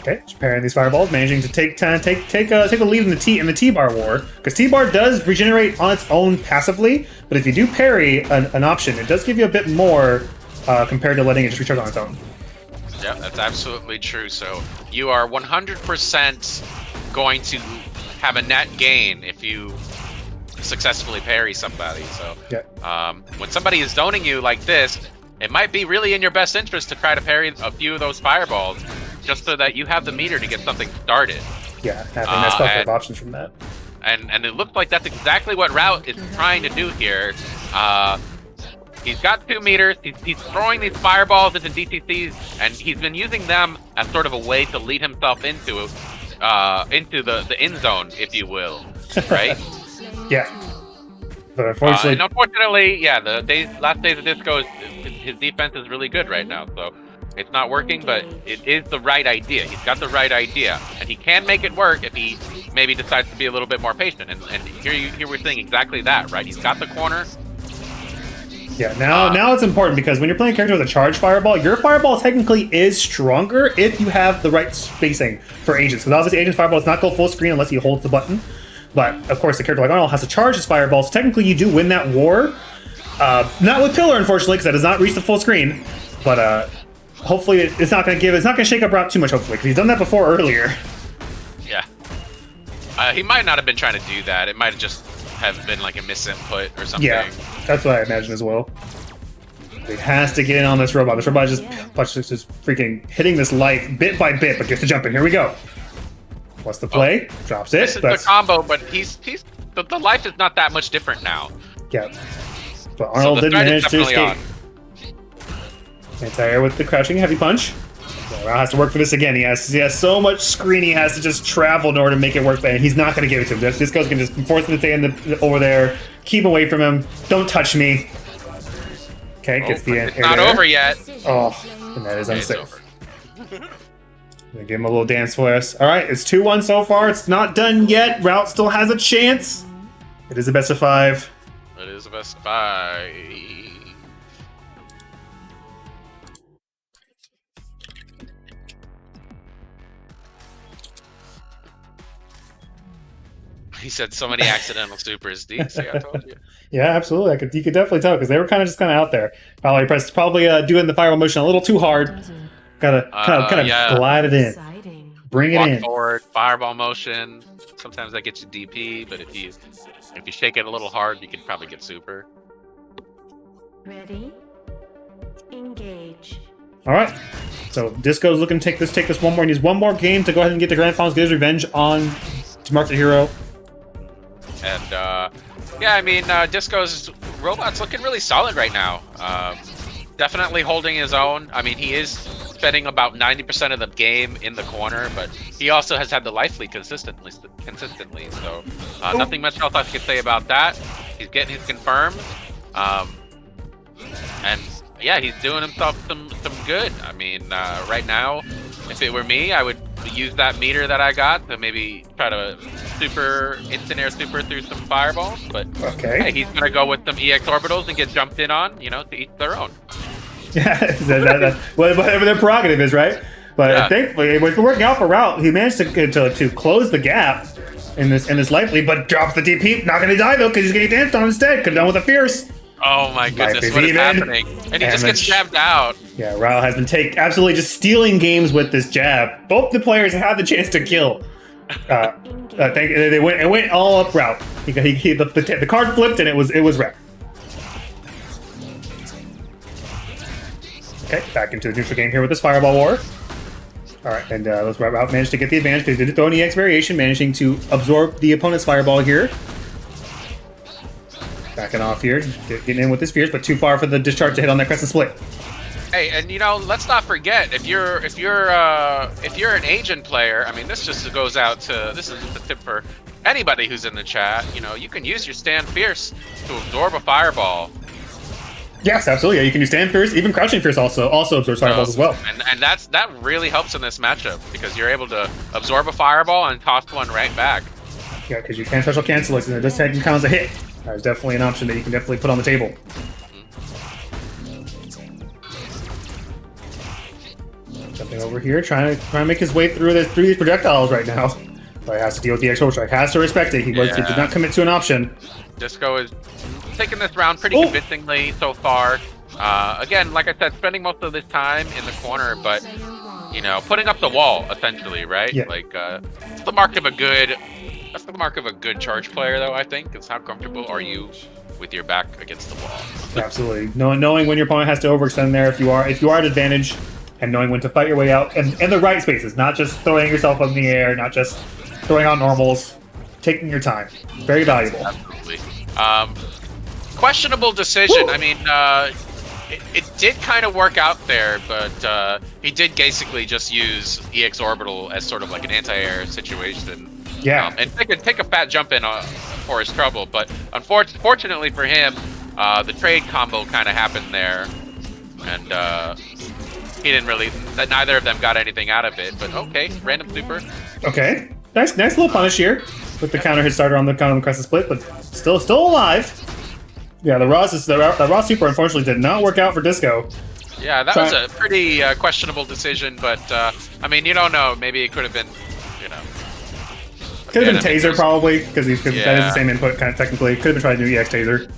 Okay, just parrying these fireballs, managing to take the lead in the T-bar war, because T-bar does regenerate on its own passively, but if you do parry an option, it does give you a bit more compared to letting it just recharge on its own.
Yeah, that's absolutely true. So you are 100% going to have a net gain if you successfully parry somebody. So
Yeah.
when somebody is zoning you like this, it might be really in your best interest to try to parry a few of those fireballs, just so that you have the meter to get something started.
Yeah, having nice couple of
and-
options from that.
And it looks like that's exactly what Route is trying to do here. He's got 2 meters. He's throwing these fireballs into DTCs, and he's been using them as sort of a way to lead himself into the end zone, if you will, right?
Yeah. But unfortunately,
And unfortunately, yeah, Last Days of Disco, his defense is really good right now, so it's not working, but it is the right idea. He's got the right idea, and he can make it work if he maybe decides to be a little bit more patient. And here we're seeing exactly that, right? He's got the corner.
yeah, now it's important because when you're playing a character with a charged fireball, your fireball technically is stronger if you have the right spacing for agents. Because obviously, agent's fireball does not go full screen unless he holds the button. But of course, the character like Arnold has to charge his fireball, so technically you do win that war. Not with Pillar, unfortunately, because that does not reach the full screen. But hopefully, it's not going to shake up Route too much. Hopefully, because he's done that before earlier.
Yeah. He might not have been trying to do that. It might just have been like a misinput or something.
Yeah, that's what I imagine as well. He has to get in on this robot. This robot just freaking hitting this life bit by bit, but gets to jump in. Here we go. What's the play? Drops it.
This is the combo, but the life is not that much different now.
Yeah. But Arnold
the
did
threat is
manage to
definitely
escape. Anti-air with the crouching heavy punch. So Rao has to work for this again. He has so much screen he has to just travel in order to make it work, and he's not going to give it to him. Disco's going to just force him to stay over there, Keep away from him. Don't touch me. Okay, gets the
It's
air
not
there.
over yet.
Oh, and that is
It's
unsafe.
over.
Gonna give him a little dance for us. All right, it's 2-1 so far. It's not done yet. Route still has a chance. It is a best of 5.
It is a best of 5. He said so many accidental supers. D, see, I told you.
Yeah, absolutely. You could definitely tell because they were kind of out there. Probably doing the fireball motion a little too hard.
Doesn't
Gotta kind of
yeah.
glide it in,
exciting.
bring it
Walk
in.
forward, fireball motion. Sometimes that gets you DP, but if you shake it a little hard, you can probably get super.
Ready? Engage.
All right. So Disco's looking to take this one more. He needs one more game to go ahead and get the grand finals, get his revenge on Mark the Hero.
And yeah, I mean, Disco's robot's looking really solid right now. Definitely holding his own. I mean, he is spending about 90% of the game in the corner, but he also has had the life lead consistently. So nothing much else I can say about that. He's getting his confirmed, and yeah, he's doing himself some good. I mean, right now, if it were me, I would use that meter that I got to maybe try to instant air super through some fireballs. But
Okay.
hey, he's gonna go with some EX orbitals and get jumped in on. You know, to each their own.
Yeah, whatever their prerogative is, right? But
Yeah.
thankfully, it was working out for Route. He managed to close the gap in this life lead, but drops the DP. Not gonna die though, because he's getting danced on instead. Could have done with a fierce.
Oh my
Life
goodness,
is
what is
even.
happening? And he just gets
Damage.
jabbed out.
Yeah, Route has been absolutely just stealing games with this jab. Both the players had the chance to kill. They went all up Route. The card flipped and it was Route. Okay, back into the neutral game here with this Fireball War. All right, and let's Route managed to get the advantage because he did throw an EX variation, managing to absorb the opponent's Fireball here. Backing off here, getting in with his fears, but too far for the discharge to hit on that crescent split.
Hey, and you know, let's not forget if you're an agent player. I mean, this just goes out to this is just a tip for anybody who's in the chat. You know, you can use your Stand Fierce to absorb a fireball.
Yes, absolutely. Yeah, you can use Stand Fierce, even Crouching Fierce also absorbs fireballs as well.
And that really helps in this matchup because you're able to absorb a fireball and toss one right back.
Yeah, because you can special cancel it, and it does take count as a hit. That is definitely an option that you can definitely put on the table. Jumping over here, trying to make his way through these projectiles right now. But he has to deal with the extra strike. Has to respect it. He did not commit to an option.
Disco is taking this round pretty convincingly so far. Again, like I said, spending most of this time in the corner, but you know, putting up the wall essentially, right?
Yeah.
Like it's the mark of a good. That's the mark of a good charge player, though. I think is how comfortable are you with your back against the wall.
Absolutely. Knowing when your opponent has to overextend there, if you are at advantage, and knowing when to fight your way out, and in the right spaces, not just throwing yourself up in the air, not just throwing out normals, taking your time. Very valuable.
Absolutely. Questionable decision.
Woo!
I mean, it did kind of work out there, but he did basically just use EX Orbital as sort of like an anti-air situation.
Yeah.
And take a fat jump in for his trouble, but unfortunately for him, the trade combo kind of happened there, and he didn't really. Neither of them got anything out of it. But okay, random super.
Okay. Nice little punish here with the counter hit starter on the crescent split, but still alive. Yeah, the Raw super unfortunately did not work out for Disco.
Yeah, that was a pretty questionable decision, but I mean, you don't know. Maybe it could have been, you know.
Could have been
I mean,
Taser probably, because that is
Yeah.
the same input kind of technically. Could have been trying to do EX Taser.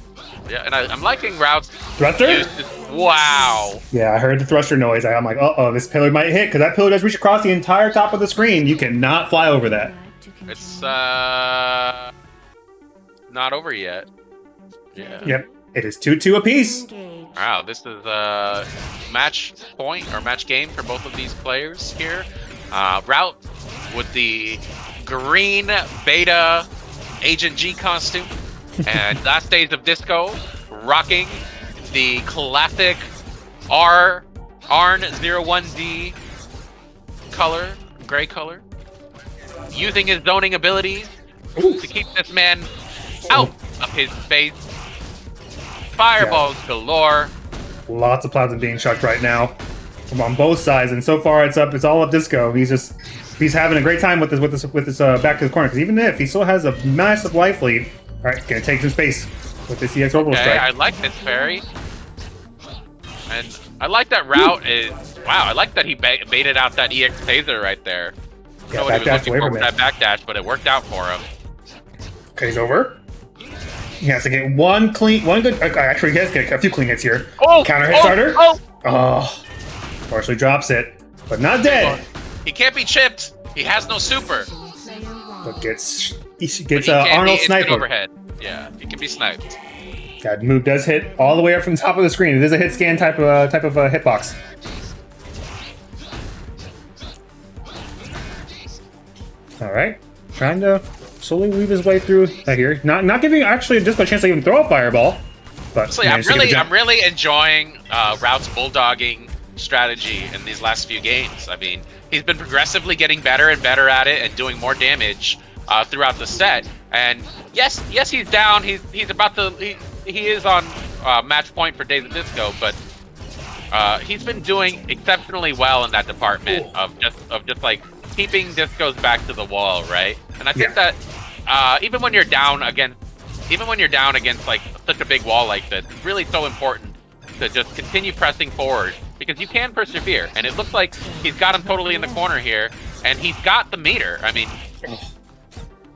Yeah, and I'm liking Routes.
Thruster?
Wow.
Yeah, I heard the thruster noise. I'm like, uh-oh, this pillar might hit, because that pillar does reach across the entire top of the screen. You cannot fly over that.
It's not over yet. Yeah.
Yep. It is 2-2 apiece.
Engage.
Wow, this is a match point or match game for both of these players here. Route with the green beta Agent G costume, and Last Days of Disco rocking the classic ARN01D color, gray color, using his zoning abilities to keep this man out up his face. Fireballs galore.
Lots of plasma being chucked right now from on both sides, and so far it's up. It's all up Disco. He's having a great time with this back to the corner. Because even if he still has a massive life lead, all right, gonna take some space with this EX orbital
Okay,
strike.
I like this parry. And I like that route is... Wow, I like that he baited out that EX taser right there. I don't know what he was looking for with that backdash, but it worked out for him.
Okay, he's over. He has to get one good... Actually, he has to get a few clean hits here.
Oh!
Counter hit starter. Oh, partially drops it, but not dead.
He can't be chipped. He has no super.
But gets
But he can
Arnold
be instant
sniper.
overhead. Yeah, he can be sniped.
That move does hit all the way up from the top of the screen. It is a hit scan type of hitbox. All right, trying to slowly weave his way through here. Not giving actually just a chance to even throw a fireball. But
So yeah, I'm really enjoying Rout's bulldogging strategy in these last few games. I mean, he's been progressively getting better and better at it and doing more damage throughout the set. And yes, he's down. He's about to he is on match point for Days of Disco, but he's been doing exceptionally well in that department of just like keeping Disco's back to the wall, right? And I think that even when you're down against like such a big wall like this, it's really so important to just continue pressing forward because you can persevere. And it looks like he's got him totally in the corner here, and he's got the meter. I mean,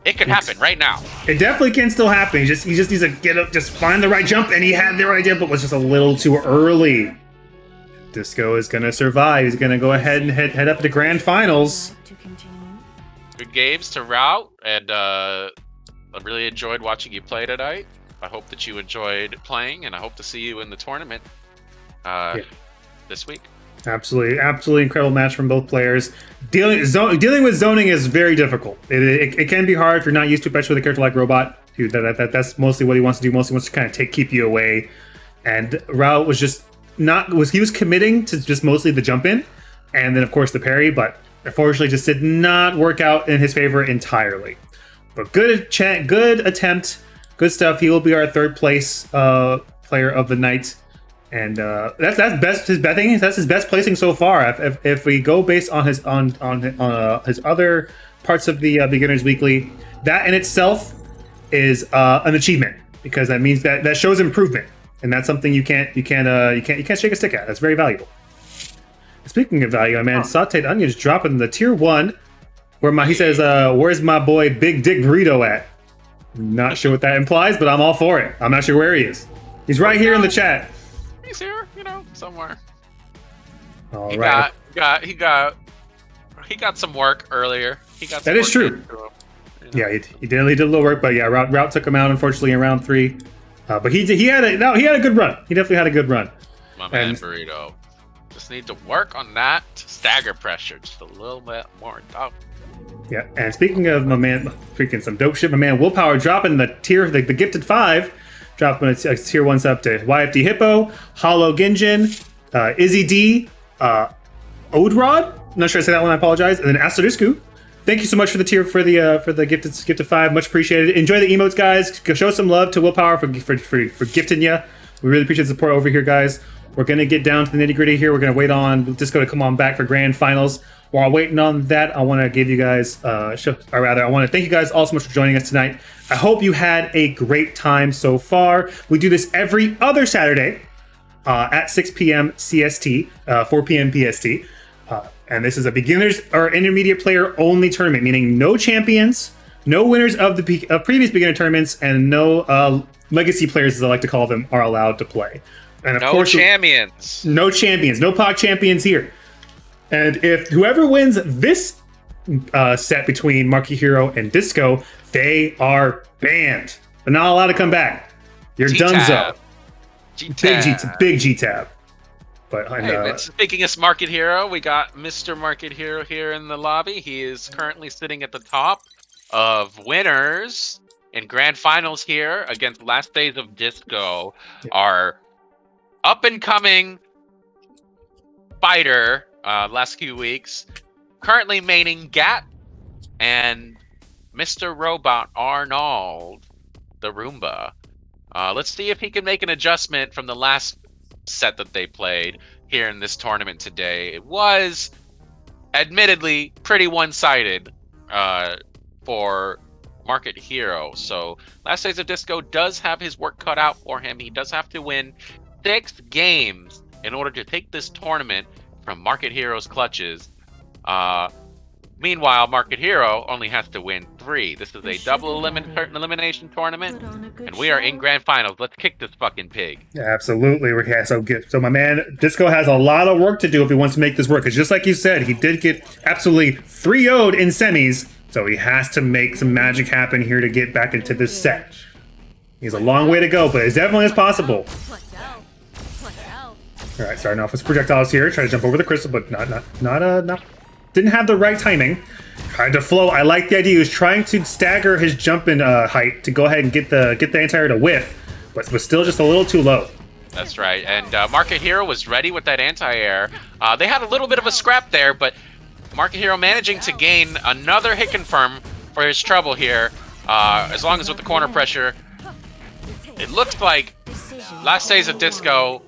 it could happen right now.
It definitely can still happen. He just needs to get up, just find the right jump, and he had the right jump, but was just a little too early. Disco is gonna survive. He's gonna go ahead and head up to grand finals.
To continue.
Good games to Rout, and I really enjoyed watching you play tonight. I hope that you enjoyed playing, and I hope to see you in the tournament this week.
Absolutely incredible match from both players. Dealing with zoning is very difficult. It can be hard if you're not used to it, especially with a character like Robot. Dude, that's mostly what he wants to do. Mostly wants to kind of keep you away. And Rout was just he was committing to just mostly the jump in, and then of course the parry, but unfortunately just did not work out in his favor entirely. But good attempt, good stuff. He will be our third place player of the night. And that's his best placing so far. If we go based on his his other parts of the Beginners Weekly, that in itself is an achievement because that means that shows improvement, and that's something you can't shake a stick at. That's very valuable. Speaking of value, man, Sauteed Onions dropping the tier 1, where he says, "Where's my boy Big Dick Burrito at?" Not sure what that implies, but I'm all for it. I'm not sure where he is. He's right here in the chat.
He's here, somewhere.
All
He
right.
got some work earlier.
That is true. Yeah, he did a little work, but yeah, Rout took him out unfortunately in round 3. But he had a good run. He definitely had a good run.
My man Burrito. Just need to work on that stagger pressure just a little bit more.
Yeah, and speaking of my man, freaking some dope shit, my man Willpower dropping the gifted 5, dropping a tier 1 sub to YFD Hippo, Hollow Ginjin, Izzy D, Odrod. I'm not sure I said that one. I apologize. And then Asterisku. Thank you so much for the gifted 5. Much appreciated. Enjoy the emotes, guys. Show some love to Willpower for gifting you. We really appreciate the support over here, guys. We're gonna get down to the nitty gritty here. We're gonna wait on Disco to come on back for grand finals. While waiting on that, I want to give you guys, I want to thank you guys all so much for joining us tonight. I hope you had a great time so far. We do this every other Saturday at 6 p.m. CST, 4 p.m. PST. And this is a beginners or intermediate player only tournament, meaning no champions, no winners of previous beginner tournaments, and no legacy players, as I like to call them, are allowed to play. And of course,
champions.
No champions, no POC champions here. And if whoever wins this set between Marky Hero and Disco, they are banned. They're not allowed to come back. You're donezo. Big G-Tab. But
speaking of Market Hero, we got Mr. Market Hero here in the lobby. He is currently sitting at the top of winners in grand finals here against Last Days of Disco, our up-and-coming fighter last few weeks, currently maining Gat and Mr. Robot Arnold. the Roomba. Let's see if he can make an adjustment from the last set that they played here in this tournament today. It was, admittedly, pretty one-sided for Market Hero. So Last Days of Disco does have his work cut out for him. He does have to win 6 games in order to take this tournament from Market Hero's clutches. Meanwhile, Market Hero only has to win 3. This is a double elimination tournament, and we are in grand finals. Let's kick this fucking pig.
Yeah, absolutely. Yeah, so my man Disco has a lot of work to do if he wants to make this work. Because just like you said, he did get absolutely 3-0'd in semis, so he has to make some magic happen here to get back into this set. He's a long way to go, but it definitely is possible.
Watch out. Watch out.
All right, starting off with projectiles here. Try to jump over the crystal, but not. Didn't have the right timing. Tried to float. I like the idea. He was trying to stagger his jumping height to go ahead and get the anti-air to whiff, but was still just a little too low.
That's right, and Market Hero was ready with that anti-air. They had a little bit of a scrap there, but Market Hero managing to gain another hit confirm for his trouble here, as long as with the corner pressure. It looks like Last Days of Disco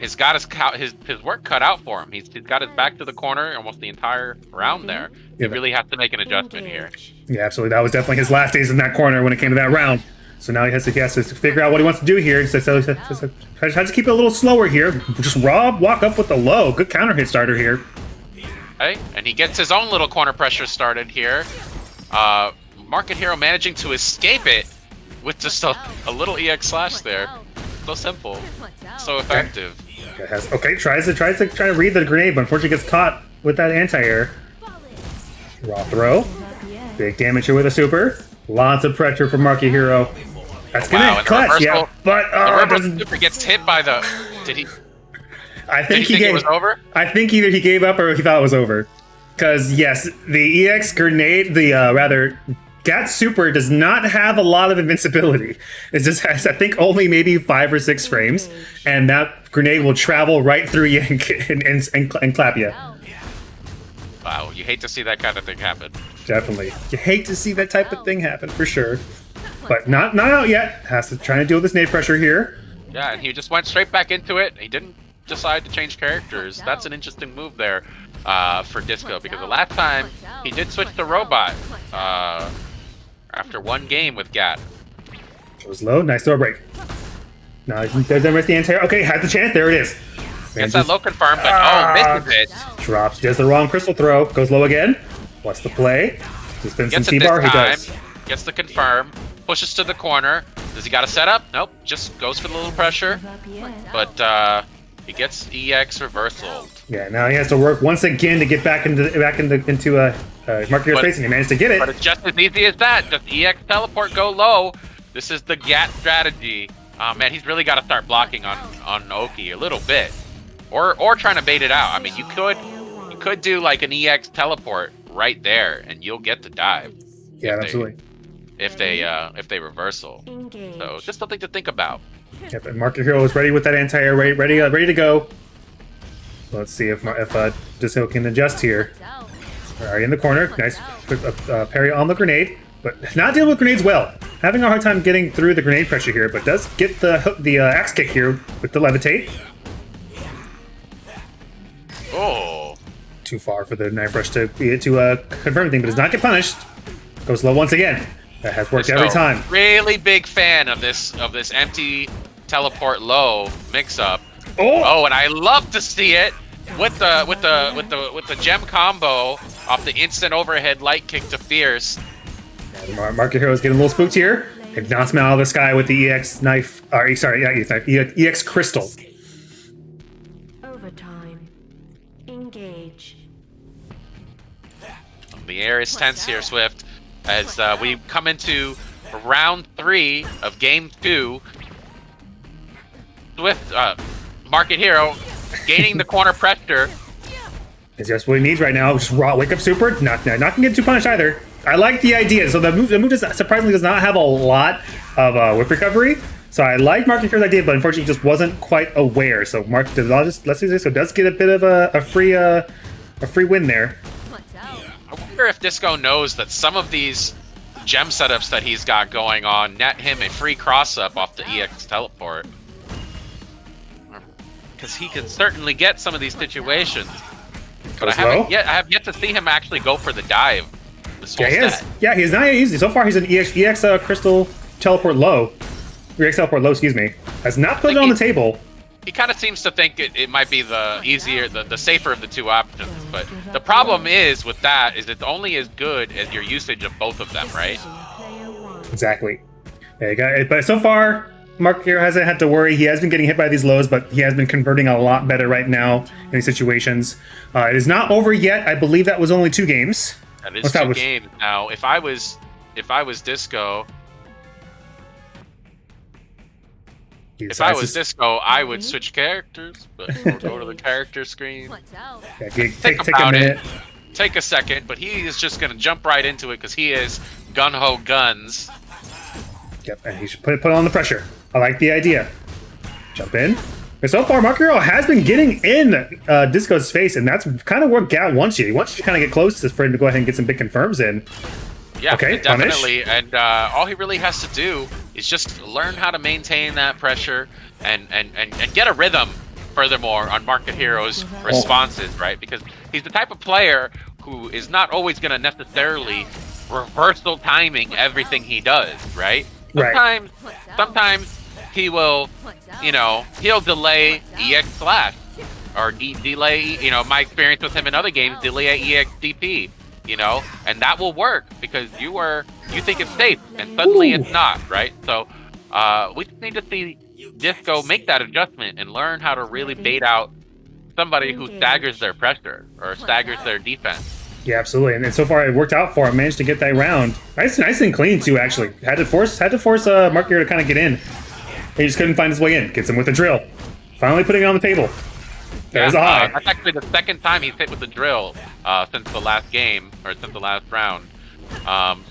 has got his work cut out for him. He's got his back to the corner almost the entire round there. He really has to make an adjustment here.
Yeah, absolutely. That was definitely his last days in that corner when it came to that round. So now he has to figure out what he wants to do here. So try to keep it a little slower here. Just walk up with the low. Good counter hit starter here.
Okay, and he gets his own little corner pressure started here. Market Hero managing to escape it with just a little EX slash there. So simple, so effective.
Okay, tries to read the grenade, but unfortunately gets caught with that anti-air. Raw throw. Big damage here with a super. Lots of pressure from Market Hero. That's gonna clutch, yeah. But
the super gets hit by the. Did he?
I think
it was over.
I think either he gave up or he thought it was over. Because yes, the EX grenade, the Gat Super does not have a lot of invincibility. It just has, I think, only maybe 5 or 6 frames, and that grenade will travel right through you and clap you.
Wow, you hate to see that kind of thing happen.
Definitely, you hate to see that type of thing happen for sure. But not out yet. Has to try to deal with this nade pressure here.
Yeah, and he just went straight back into it. He didn't decide to change characters. That's an interesting move there for Disco, because the last time he did switch to Robot. After 1 game with Gat.
Goes low, nice throw break. Now he doesn't miss the anti-air. Okay, has the chance, there it is.
Gets that low confirm, but misses it.
Drops, does the wrong crystal throw, goes low again. What's the play? Just spins some T-bar, he does.
Gets the confirm, pushes to the corner. Does he got a setup? Nope, just goes for the little pressure. But he gets EX reversal.
Yeah, now he has to work once again to get back into Market Hero space, and he managed to get it.
But it's just as easy as that. Just EX teleport, go low. This is the Gat strategy. Man, he's really got to start blocking on Oki a little bit, or trying to bait it out. I mean, you could do like an EX teleport right there, and you'll get the dive.
Yeah, absolutely.
If they reversal. So just something to think about.
Yep, and Market Hero is ready with that anti-air, ready to go. Let's see if Disco can adjust here. Alright, in the corner. Nice quick parry on the grenade, but not dealing with grenades well. Having a hard time getting through the grenade pressure here, but does get the axe kick here with the levitate.
Oh.
Too far for the knife rush to confirm anything, but does not get punished. Goes low once again. That has worked every time.
Really big fan of this empty teleport low mix-up.
Oh,
and I love to see it with the gem combo off the instant overhead light kick to Fierce.
Market Hero is getting a little spooked here. It knocks him out of the sky with the EX knife. EX crystal.
Overtime. Engage.
The air is tense here, Swift, as we come into round 3 of game 2. Swift, Market Hero gaining the corner pressure.
It's just what he needs right now. Just raw wake up super. Not gonna get too punished either. I like the idea. So the move surprisingly does not have a lot of whip recovery. So I like Market Hero's idea, but unfortunately he just wasn't quite aware. So let's do this. So does get a bit of a free win there.
I wonder if Disco knows that some of these gem setups that he's got going on net him a free cross up off the EX teleport. Because he can certainly get some of these situations. But I have yet to see him actually go for the dive. This whole set.
Yeah, he's not easy. So far, he's an EX crystal teleport low. EX teleport low, excuse me. Has not put it on the table.
He kind of seems to think it might be the easier, the safer of the two options. But the problem is with that is it's only as good as your usage of both of them, right?
Exactly. There you go. But so far, Mark here hasn't had to worry. He has been getting hit by these lows, but he has been converting a lot better right now in these situations. It is not over yet. I believe that was only 2 games.
That is 2 games. Now, if I was Disco, I would switch characters, but we'll go to the character screen.
Yeah, take a minute.
Take a second, but he is just going to jump right into it because he is gun-ho guns.
Yep, and he should put on the pressure. I like the idea. Jump in. And so far, Mark Hero has been getting in Disco's face, and that's kind of where Gat wants you. He wants you to kind of get close to for him to go ahead and get some big confirms in.
Yeah,
okay,
definitely.
punish.
And all he really has to do is just learn how to maintain that pressure and get a rhythm, furthermore, on Market Hero's responses, right? Because he's the type of player who is not always going to necessarily reversal timing everything he does, right? Sometimes he will, he'll delay EX slash or delay, my experience with him in other games, delay EX DP, and that will work because you think it's safe and suddenly it's not, right? So we just need to see Disco make that adjustment and learn how to really bait out somebody who staggers their pressure or staggers their defense.
Yeah, absolutely. And so far it worked out for him. Managed to get that round. Nice and clean too, actually. Had to force Mark here to kind of get in. He just couldn't find his way in. Gets him with the drill. Finally putting it on the table. There's a high.
That's actually the second time he's hit with the drill since the last game, or since the last round.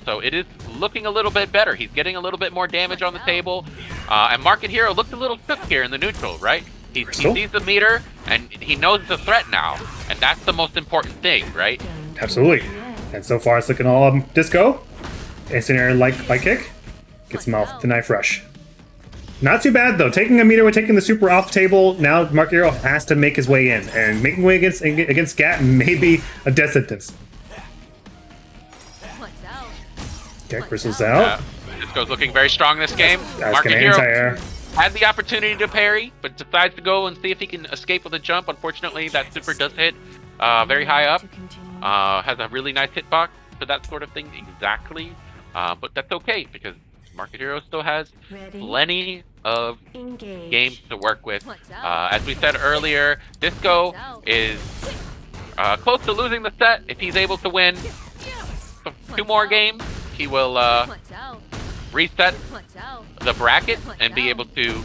So it is looking a little bit better. He's getting a little bit more damage on the table. And Market Hero looked a little shook here in the neutral, right? He sees the meter, and he knows the threat now. And that's the most important thing, right?
Absolutely. And so far it's looking all Disco. Instant air light kick. Gets him off the knife rush. Not too bad though. Taking a meter with taking the super off the table. Now Mark Hero has to make his way in. And making way against Gat may be a death sentence. Okay, Crystal's out.
Disco's looking very strong this game.
Market Hero
had the opportunity to parry, but decides to go and see if he can escape with a jump. Unfortunately, that super does hit very high up. Has a really nice hitbox for that sort of thing, exactly. But that's okay because Market Hero still has plenty of games to work with. As we said earlier, Disco is close to losing the set. If he's able to win 2 more games, he will reset the bracket and be able to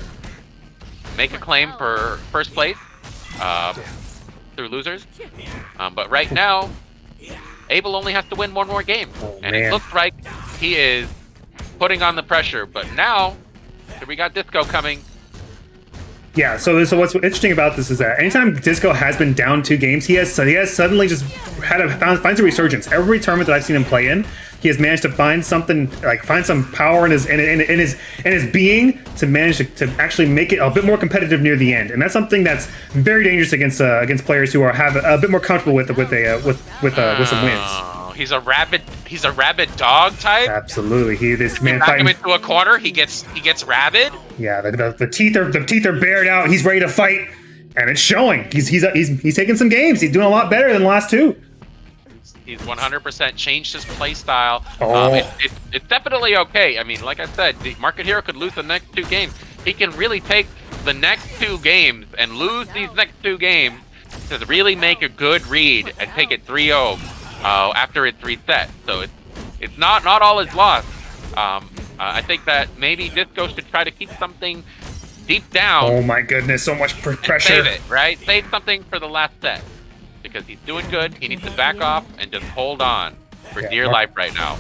make a claim for first place through losers. But right now, Abel only has to win 1 more game. And it looks like he is putting on the pressure. But now, we got Disco coming.
Yeah, so what's interesting about this is that anytime Disco has been down 2 games, he has suddenly just finds a resurgence. Every tournament that I've seen him play in, he has managed to find something, find some power in his being to manage to actually make it a bit more competitive near the end, and that's something that's very dangerous against players who have a bit more comfortable with some wins.
He's a rabid dog type.
Absolutely, this man
back him into a corner. He gets rabid.
Yeah, the teeth are bared out. He's ready to fight, and it's showing. He's taking some games. He's doing a lot better than the last 2.
He's 100% changed his play style.
Oh.
It's definitely okay. I mean, like I said, the Market Hero could lose the next 2 games. He can really take the next 2 games and lose these next 2 games to really make a good read and take it 3-0 after it's reset. So it's not all is lost. I think that maybe Disco should try to keep something deep down.
Oh my goodness, so much pressure.
Save it, right? Save something for the last set. Because he's doing good, he needs to back off and just hold on for dear life right now.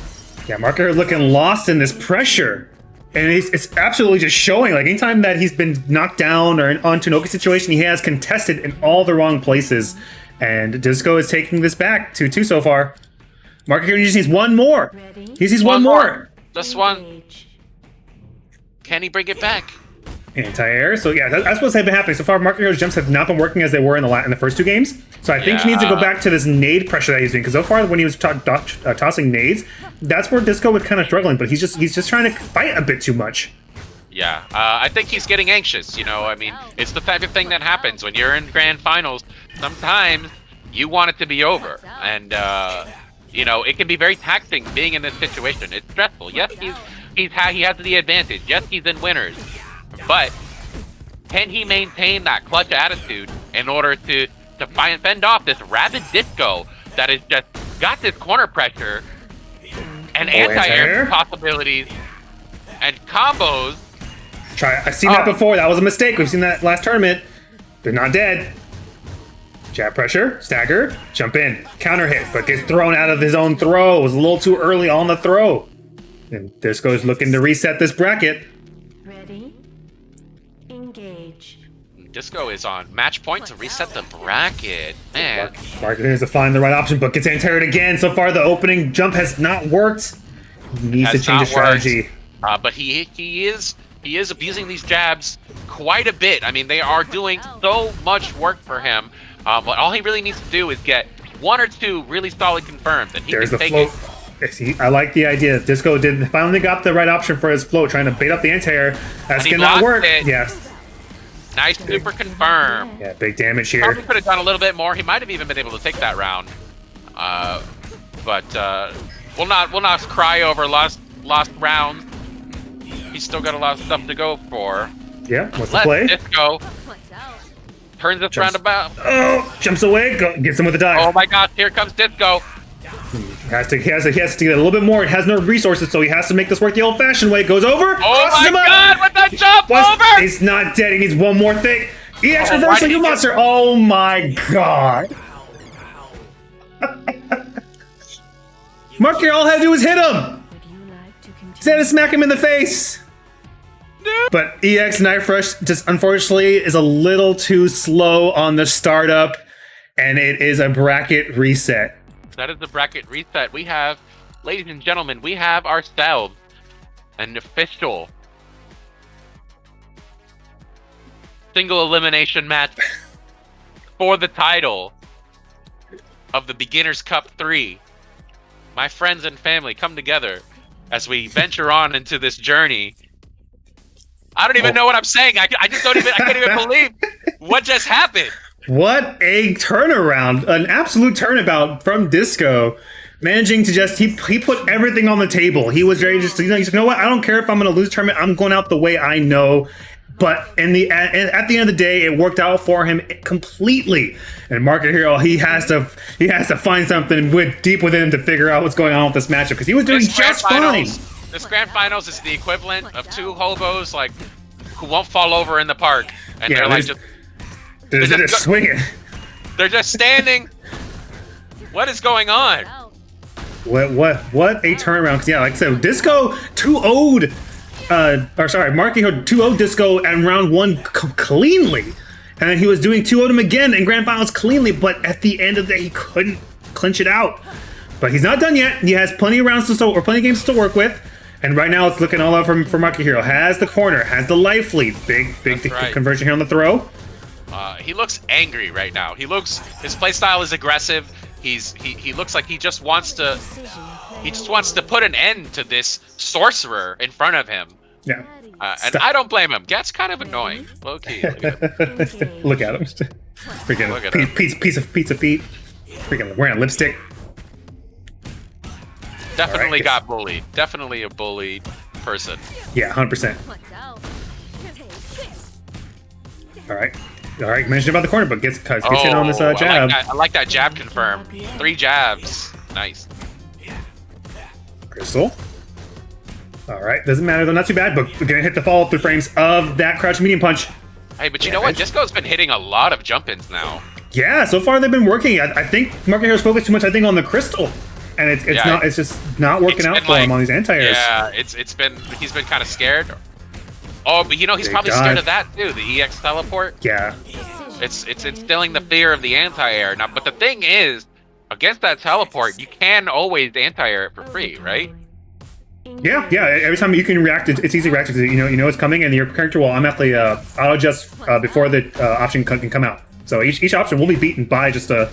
Yeah, Marker looking lost in this pressure. And it's absolutely just showing. Like, anytime that he's been knocked down or onto an Oki situation, he has contested in all the wrong places. And Disco is taking this back 2-2 so far. Market Hero just needs one more.
Ready?
He just needs
One
one more.
Just one.
Engage.
Can he bring it back?
Anti-air. So yeah, that's what's been happening so far. Market Hero's jumps have not been working as they were in the first two games. So I think he needs to go back to this nade pressure that he's doing, because so far when he was tossing nades, that's where Disco was kind of struggling. But he's just trying to fight a bit too much.
Yeah, I think he's getting anxious. You know, I mean, it's the type of thing that happens when you're in grand finals. Sometimes you want it to be over, and you know, it can be very taxing being in this situation. It's stressful. Yes, he has the advantage. Yes, he's in winners, but can he maintain that clutch attitude in order to fend off this rabid Disco that has just got this corner pressure and anti-air possibilities and combos?
I've seen that before. That was a mistake. We've seen that last tournament. They're not dead. Jab pressure, stagger, jump in, counter hit, but gets thrown out of his own throw. It was a little too early on the throw. And Disco's looking to reset this bracket.
Ready? Engage.
Disco is on match point to reset the bracket. Man,
Market has to find the right option, but gets anti-aired again. So far, the opening jump has not worked. He needs to change his strategy.
But he is abusing these jabs quite a bit. I mean, they are doing so much work for him. But all he really needs to do is get one or two really solid confirms, and he
There's
can
the
take
float. See, I like the idea. Disco finally got the right option for his float, trying to bait up the anti-air. That's gonna not work.
Yes. Nice super confirm.
Yeah, big damage here.
Probably could have done a little bit more. He might have even been able to take that round. But we'll not cry over lost rounds. He's still got a lot of stuff to go for.
Yeah, what's the play?
Disco
What's out?
turns this roundabout.
Oh, jumps away, gets him with the dive.
Oh my gosh, here comes Disco.
He has to get a little bit more. It has no resources, so he has to make this work the old-fashioned way. Goes over.
Oh
crosses
my
him up.
god, with that jump over!
He's not dead. He needs one more thing. EX
Oh,
reversal,
why
you
did he
monster. Oh my god. Mark here, all I had to do was hit him.
Would you like to continue?
Instead of smack him in the face. But EX Knife Rush just unfortunately is a little too slow on the startup, and it is a bracket reset.
That is the bracket reset. We have, ladies and gentlemen, we have ourselves an official single elimination match for the title of the Beginners Cup 3. My friends and family come together as we venture on into this journey. I don't even know what I'm saying. I can't even believe what just happened.
What a turnaround. An absolute turnabout from Disco. Managing to just, he put everything on the table. He was very just, he's like, you know what? I don't care if I'm going to lose the tournament. I'm going out the way I know. But at the end of the day, it worked out for him completely. And Market Hero, he has to find something deep within him to figure out what's going on with this matchup, because he was doing just fine.
This grand finals is the equivalent of two hobos like who won't fall over in the park, and
Yeah,
they're like
they're just swinging.
they're just standing. What is going on?
Out.
What a turnaround. 'Cause yeah, like I said, Disco 2-0'd, Marky 2-0 Disco in round one cleanly. And then he was doing 2-0 him again in grand finals cleanly, but at the end of the day, he couldn't clinch it out. But he's not done yet. He has plenty of rounds or plenty of games to work with. And right now, it's looking all up for Marky Hero. Has the corner, has the life lead. Big
right.
conversion here on the throw.
He looks angry right now. His playstyle is aggressive. He looks like he just wants to put an end to this sorcerer in front of him.
Yeah.
And I don't blame him. Gets kind of annoying. Low key. Look at him.
Look at him. Freaking
Look at him.
piece of pizza feet. Freaking wearing lipstick.
Definitely
Alright.
got bullied. Definitely a bullied person.
Yeah, 100%.
What's out? Take this.
All right. Mention about the corner, but gets hit on this jab.
I like that jab confirm. 3 jabs. Nice.
Crystal. All right, doesn't matter though, not too bad. But we're gonna hit the follow-up 3 frames of that crouch medium punch.
Hey, but you know what? Disco's been hitting a lot of jump-ins now.
Yeah, so far they've been working. I think Market Hero's focused too much, I think, on the crystal, and it's just not working out for him on these anti-airs.
Yeah, he's been kind of scared. Oh, but you know he's
Big
probably
dive.
scared of that too. The EX teleport.
Yeah.
It's instilling the fear of the anti-air now. But the thing is, against that teleport, you can always anti-air it for free, right?
Yeah. Every time you can react, it's easy to react to it. You know it's coming, and your character will automatically auto adjust before the option can come out. So each option will be beaten by just a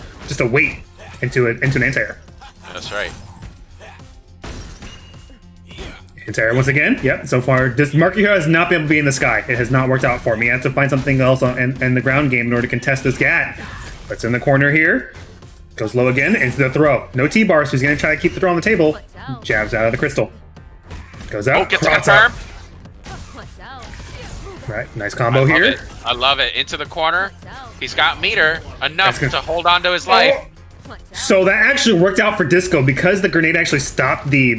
weight into an anti-air.
That's right.
Anti-air once again. Yep. So far, this Marky Hero has not been able to be in the sky. It has not worked out for me. I have to find something else in the ground game in order to contest this Gat. It's in the corner here. Goes low again into the throw. No T-bar, so he's going to try to keep the throw on the table. Jabs out of the crystal. Goes out.
Oh, gets a
cross
confirm.
What's out?
Right, nice combo here.
I love it. Into the corner. He's got meter enough
That's good.
to hold on to his life.
What's out?
So that actually worked out for Disco because the grenade actually stopped the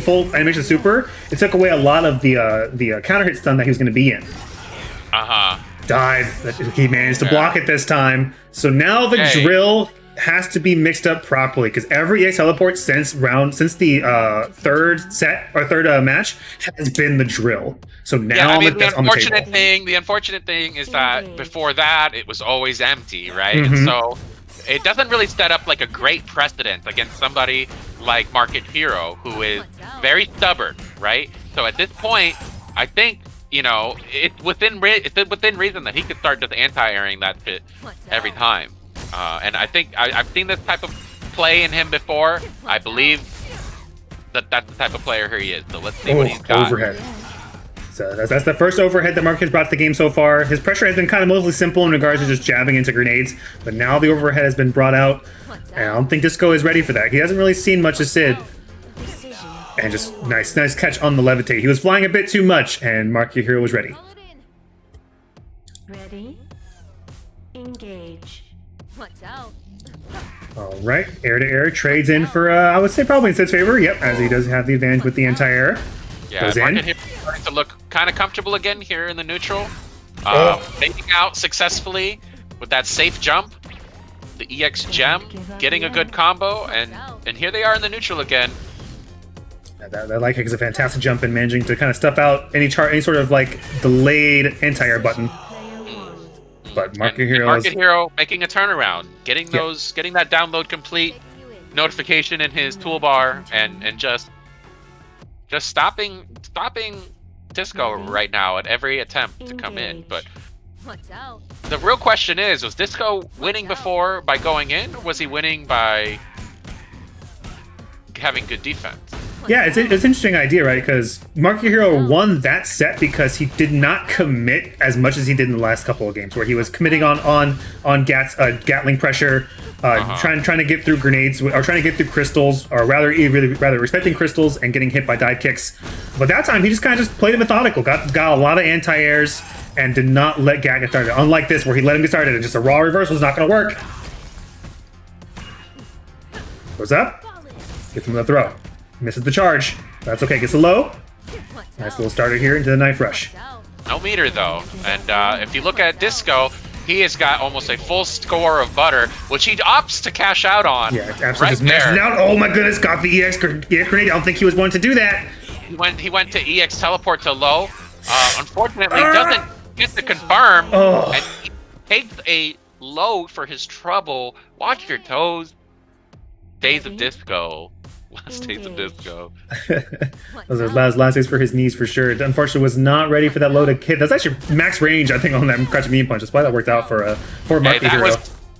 full animation super. It took away a lot of the counter hit stun that he was going to be in.
Uh-huh.
Dive. He managed to block it this time. So now the
Okay.
drill has to be mixed up properly because every EX teleport since the third match has been the drill. So now
Yeah, I mean,
that's on the table.
the unfortunate thing is that before that, it was always empty, right?
Mhm.
And so it doesn't really set up like a great precedent against somebody like Market Hero, who is very stubborn, right? So at this point, I think, you know, it's within reason that he could start just anti-airing that shit every time. And I think I've seen this type of play in him before. I believe that that's the type of player he is. So let's see what he's got.
Overhead. So that's the first overhead that Mark has brought to the game so far. His pressure has been kind of mostly simple in regards to just jabbing into grenades, but now the overhead has been brought out, and I don't think Disco is ready for that. He hasn't really seen much of Sid,
Decision.
and just nice catch on the levitate. He was flying a bit too much, and Mark your Hero was ready.
Call it in.
Ready? Engage.
What's out?
All right, air to air trades in for I would say probably in Sid's favor. Yep, as he does have the advantage with the anti-air.
Yeah,
Goes in.
Market Hero is starting to look kind of comfortable again here in the neutral.
Oh.
Making out successfully with that safe jump. The EX gem, getting a good combo, and here they are in the neutral again.
That light kick is a fantastic jump in managing to kind of stuff out any sort of like delayed anti-air button.
Player one.
But Market
And
Hero
Market
is
Hero making a turnaround, getting
Yeah.
getting that download complete notification in his toolbar, and just stopping Disco right now at every attempt to come in.
Engage.
But
What's out?
the real question is, was Disco winning before by going in, or was he winning by having good defense?
Yeah, it's an interesting idea, right? Because Market Hero won that set because he did not commit as much as he did in the last couple of games, where he was committing on Gatling pressure, trying to get through grenades or trying to get through crystals, or rather respecting crystals and getting hit by dive kicks. But that time he just kind of played it methodical, got a lot of anti-airs, and did not let Gat get started. Unlike this, where he let him get started and just a raw reversal is not going to work. Goes up, gets him the throw. Misses the charge. That's okay. Gets a low.
What's
Nice
out?
little starter here into the knife rush.
What's out?
No meter though, and if you look at Disco, he has got almost a full score of butter, which he opts to cash out on.
Yeah, it's absolutely
right
just mashed it
there.
out. Oh my goodness, got the EX grenade. I don't think he was going to do that.
He went to EX teleport to low. Unfortunately, doesn't get to confirm,
Oh.
and he takes a low for his trouble. Watch your toes. Days of Disco. Last days of Disco.
Those are last days for his knees for sure. Unfortunately, was not ready for that low to hit. That's actually max range, I think, on that crushing mean punch. That's why that worked out for
Hey,
Marky Hero.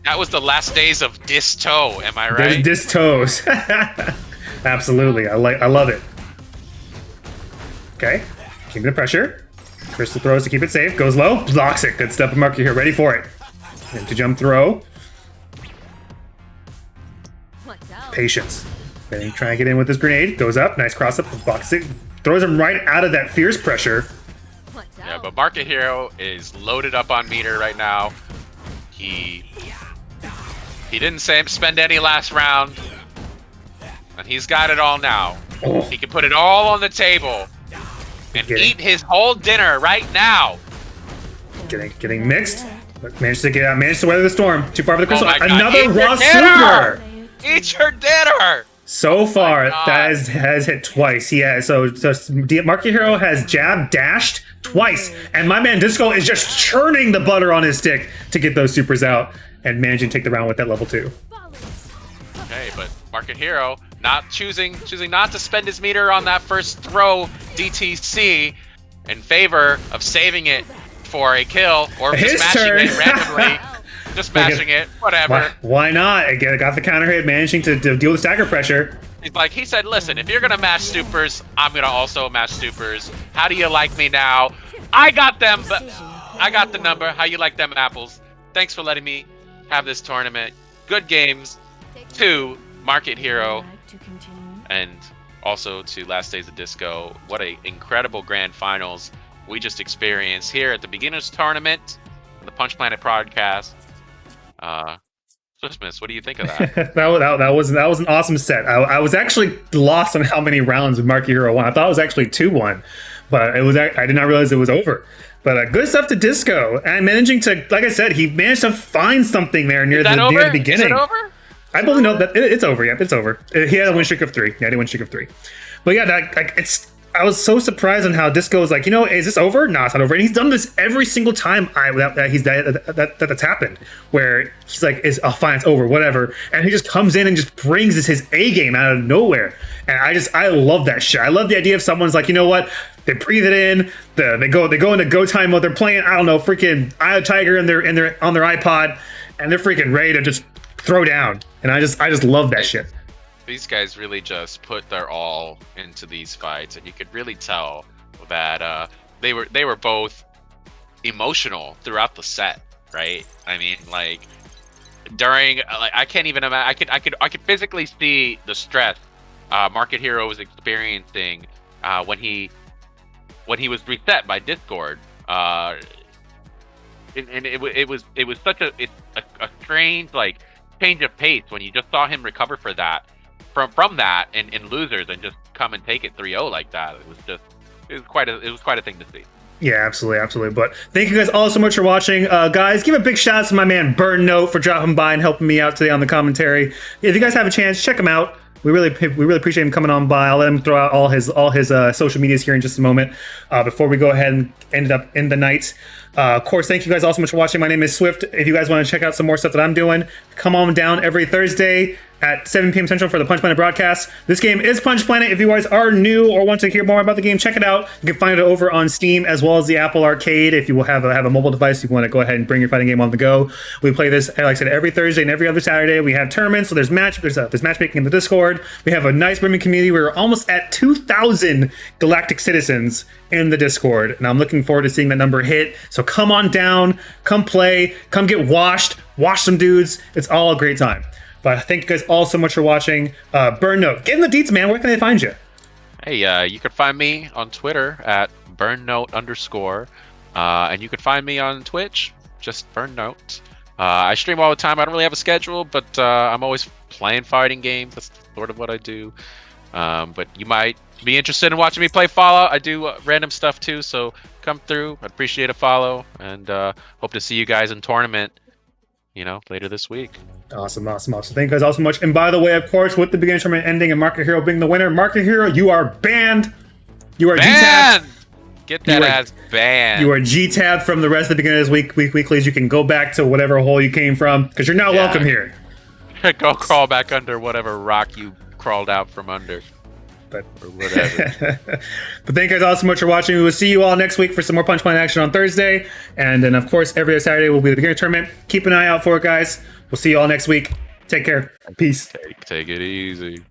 that was the last days of Disto. Am I right?
Dis toes. Absolutely, I love it. Okay, keeping the pressure. Crystal throws to keep it safe. Goes low, blocks it. Good stuff, Marky here. Ready for it. Into jump throw.
What's out?
Patience. Then trying to get in with this grenade. Goes up. Nice cross up. Blocks it. Throws him right out of that fierce pressure.
What's
Yeah,
out?
but Market Hero is loaded up on meter right now. He didn't spend any last round, and he's got it all now.
Oh,
He can put it all on the table and
Getting-
eat his whole dinner right now.
getting mixed. But managed to weather the storm. Too far for the crystal.
my God,
Another
eat your
raw
dinner!
super.
Eat your dinner!
So far,
God.
that has hit twice. Yeah, so Marky Hero has jab dashed twice, and my man Disco is just churning the butter on his stick to get those supers out and managing to take the round with that level 2.
Fall
Market Hero not choosing not to spend his meter on that first throw DTC in favor of saving it for a kill or
His
just mashing
turn.
it randomly. Just mashing it, whatever.
Why not? Again, got the counter hit, managing to deal with stagger pressure.
He said, listen, if you're gonna mash supers, I'm gonna also mash supers. How do you like me now? I got them, but I got the number. How you like them apples? Thanks for letting me have this tournament. Good games to Market Hero
Like to continue?
and also to Last Days of Disco. What a incredible grand finals we just experienced here at the beginners tournament, the Punch Planet podcast. Swiftmas, what do you think of that?
that was an awesome set. I was actually lost on how many rounds Market Hero won. I thought it was actually 2-1, but I did not realize it was over. But good stuff to Disco and managing to, like I said, he managed to find something there near the beginning.
Is it over?
I believe no, that it's over. Yeah, it's over. He had a win streak of 3. Yeah, he had a win streak of 3. But yeah, I was so surprised on how Disco was like, is this over? No, it's not over. And he's done this every single time that's happened, where he's like, "I'll fine, it's over, whatever," and he just comes in and just brings his A game out of nowhere. And I love that shit. I love the idea of someone's like, you know what? They breathe it in. They go into go time mode. They're playing, I don't know, freaking Eye of Tiger on their iPod, and they're freaking ready to just throw down. And I just love that shit.
These guys really just put their all into these fights, and you could really tell that they were both emotional throughout the set, right? I mean, like during, I can't even imagine. I could physically see the stress Market Hero was experiencing when he was reset by Discord. And it was such a strange like change of pace when you just saw him recover from that in losers and just come and take it 3-0 like that. It was quite a thing to see.
Yeah, absolutely. But thank you guys all so much for watching. Guys, give a big shout out to my man Burn Note for dropping by and helping me out today on the commentary. If you guys have a chance, check him out. We really appreciate him coming on by. I'll let him throw out all his social medias here in just a moment before we go ahead and end up in the night. Of course, thank you guys all so much for watching. My name is Swift. If you guys want to check out some more stuff that I'm doing, come on down every Thursday at 7 p.m. Central for the Punch Planet broadcast. This game is Punch Planet. If you guys are new or want to hear more about the game, check it out. You can find it over on Steam as well as the Apple Arcade. If you will have a mobile device, you want to go ahead and bring your fighting game on the go. We play this, like I said, every Thursday and every other Saturday. We have tournaments, so there's matchmaking in the Discord. We have a nice brimming community. We're almost at 2,000 galactic citizens in the Discord, and I'm looking forward to seeing that number hit. So come on down, come play, come get washed, wash some dudes. It's all a great time. But thank you guys all so much for watching. Burn Note, get in the deets, man. Where can they find you?
Hey, you can find me on Twitter at burnnote_, and you can find me on Twitch, just burnnote. I stream all the time. I don't really have a schedule, but I'm always playing fighting games. That's sort of what I do. But you might be interested in watching me play Fallout. I do random stuff too, so come through. I'd appreciate a follow, and hope to see you guys in tournament, later this week.
Awesome. Thank you guys all so much. And by the way, of course, with the beginning tournament ending and Market Hero being the winner, Market Hero, you are banned. You are
banned.
G-tabbed.
Get that ass banned.
You are G-tabbed from the rest of the beginners weeklies. You can go back to whatever hole you came from because you're not welcome here.
Go crawl back under whatever rock you crawled out from under.
But
or whatever.
But thank you guys all so much for watching. We will see you all next week for some more Punch Planet action on Thursday. And then, of course, every other Saturday will be the beginner tournament. Keep an eye out for it, guys. We'll see you all next week. Take care. Peace.
Take it easy.